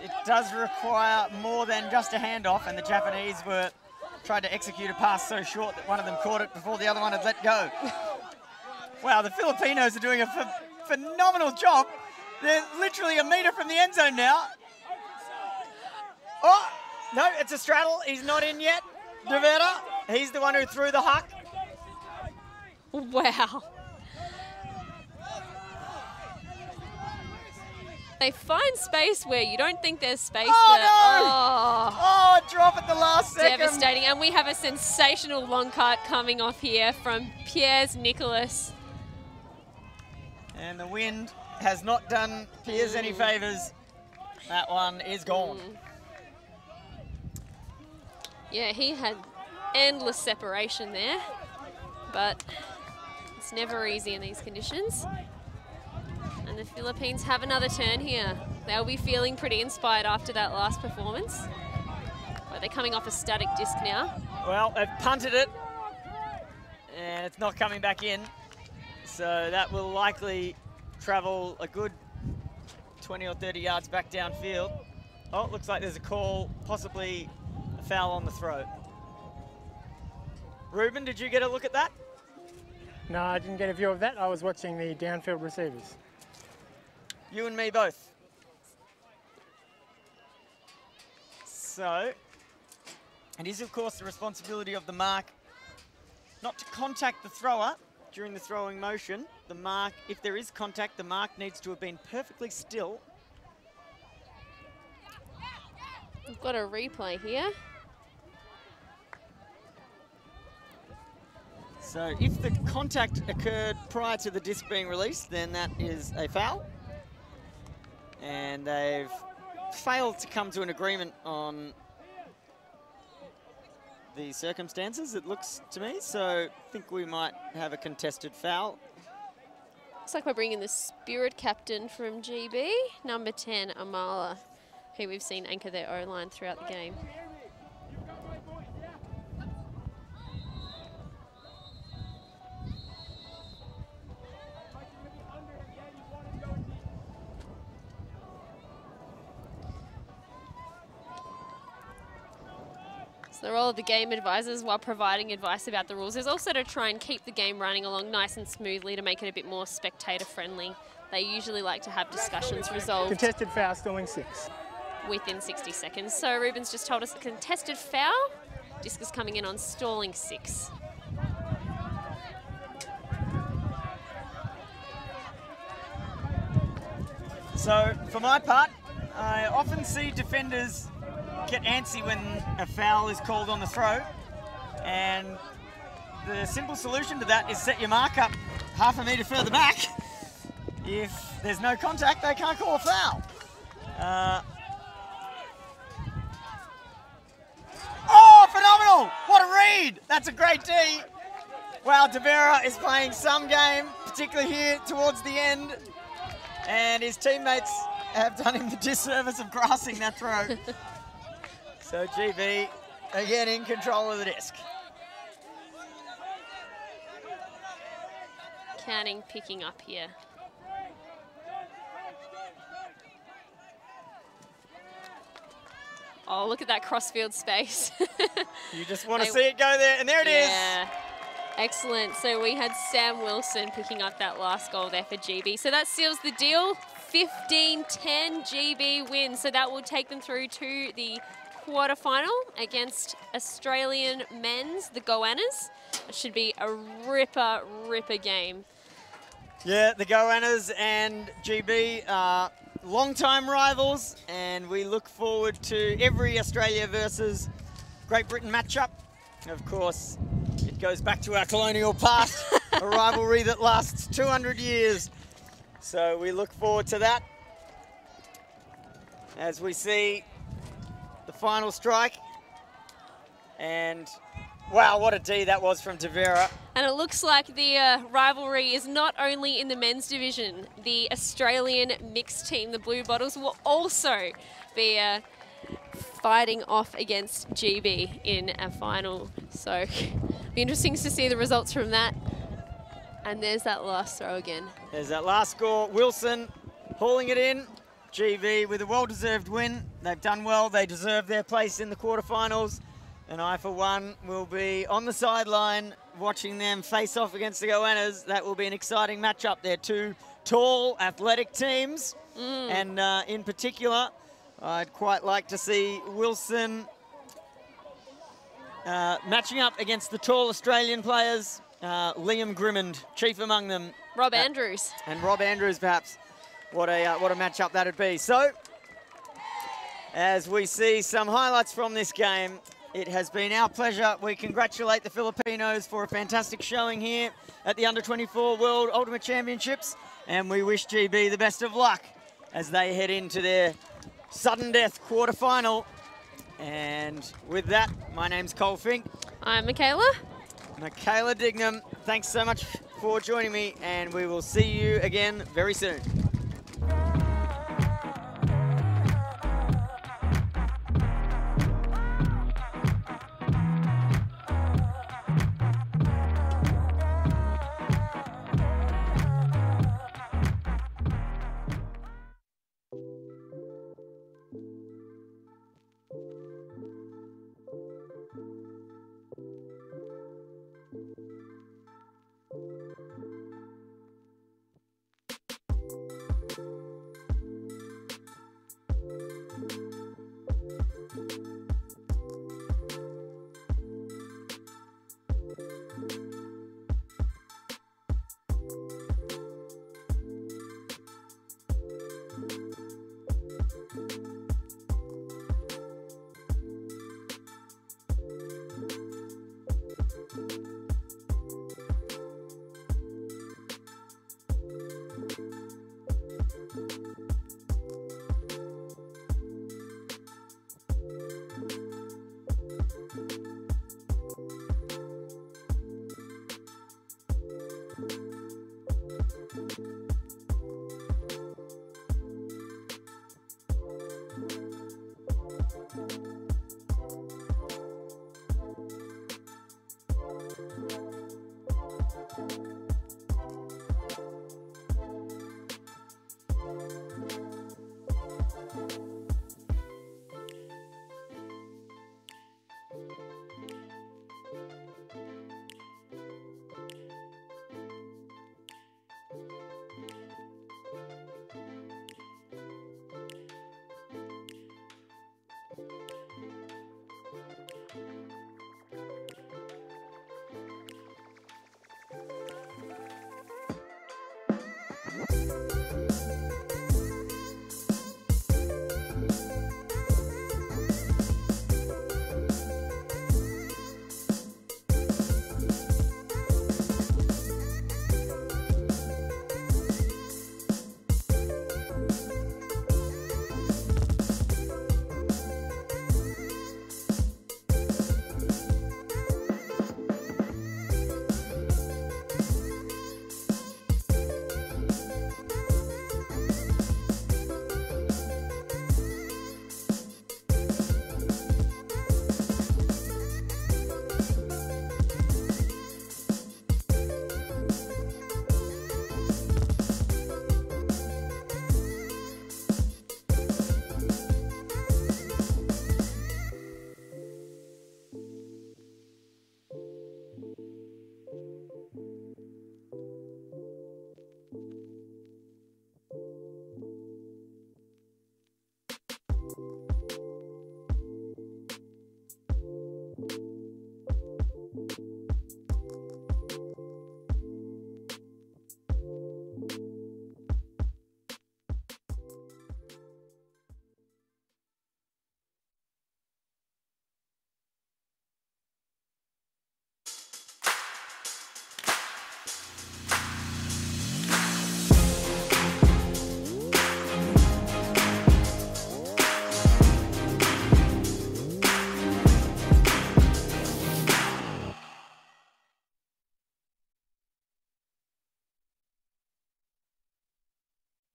it does require more than just a handoff, and the Japanese tried to execute a pass so short that one of them caught it before the other one had let go. Wow, the Filipinos are doing a phenomenal job. They're literally a metre from the end zone now. Oh, no, it's a straddle. He's not in yet. De Vera, he's the one who threw the huck. Wow. They find space where you don't think there's space. Oh, there. no! Oh, Drop at the last second. devastating. And we have a sensational long cut coming off here from Piers Nicholas. And the wind has not done Piers any favours. That one is gone. Yeah, he had endless separation there, but it's never easy in these conditions. And the Philippines have another turn here. They'll be feeling pretty inspired after that last performance. But they're coming off a static disc now. Well, they've punted it, and it's not coming back in. So that will likely travel a good 20 or 30 yards back downfield. Oh, it looks like there's a call, possibly a foul on the throw. Ruben, did you get a look at that? No, I didn't get a view of that. I was watching the downfield receivers. You and me both. So, it is of course the responsibility of the mark not to contact the thrower during the throwing motion. The mark, if there is contact, the mark needs to have been perfectly still. We've got a replay here. So if the contact occurred prior to the disc being released, then that is a foul. And they've failed to come to an agreement on the circumstances, it looks to me. So I think we might have a contested foul. Looks like we're bringing the spirit captain from GB, number 10, Amala, who we've seen anchor their O-line throughout the game. So the role of the game advisors while providing advice about the rules is also to try and keep the game running along nice and smoothly to make it a bit more spectator friendly. They usually like to have discussions resolved Contested foul, stalling 6. within 60 seconds. So Ruben's just told us a contested foul. Discus coming in on stalling 6. So for my part, I often see defenders get antsy when a foul is called on the throw, and the simple solution to that is set your mark up half a metre further back. If there's no contact, they can't call a foul. Oh, phenomenal! What a read! That's a great D. Wow, De Vera is playing some game, particularly here towards the end, and his teammates have done him the disservice of grassing that throw. So GB again in control of the disc. Canning picking up here. Oh, look at that crossfield space. You just want to see it go there, and there it is. Yeah, excellent. So we had Sam Wilson picking up that last goal there for GB. So that seals the deal. 15-10 GB wins. So that will take them through to the quarterfinal against Australian men's, the Goannas. It should be a ripper game. Yeah, the Goannas and GB are long-time rivals, and we look forward to every Australia versus Great Britain matchup. Of course, it goes back to our colonial past, a rivalry that lasts 200 years. So we look forward to that as we see the final strike. And wow, what a D that was from De Vera. And it looks like the rivalry is not only in the men's division. The Australian mixed team, the Blue Bottles, will also be fighting off against GB in a final. So be interesting to see the results from that. And there's that last throw again. There's that last score. Wilson hauling it in. GB with a well-deserved win. They've done well. They deserve their place in the quarterfinals. And I, for one, will be on the sideline watching them face off against the Goannas. That will be an exciting matchup. They're two tall, athletic teams. And in particular, I'd quite like to see Wilson matching up against the tall Australian players. Liam Grimmond, chief among them. Rob Andrews. And Rob Andrews, perhaps. What a matchup that'd be. So, as we see some highlights from this game, it has been our pleasure. We congratulate the Filipinos for a fantastic showing here at the Under-24 World Ultimate Championships, and we wish GB the best of luck as they head into their sudden death quarterfinal. And with that, my name's Cole Fink. I'm Michaela. Michaela Dignam, thanks so much for joining me, and we will see you again very soon.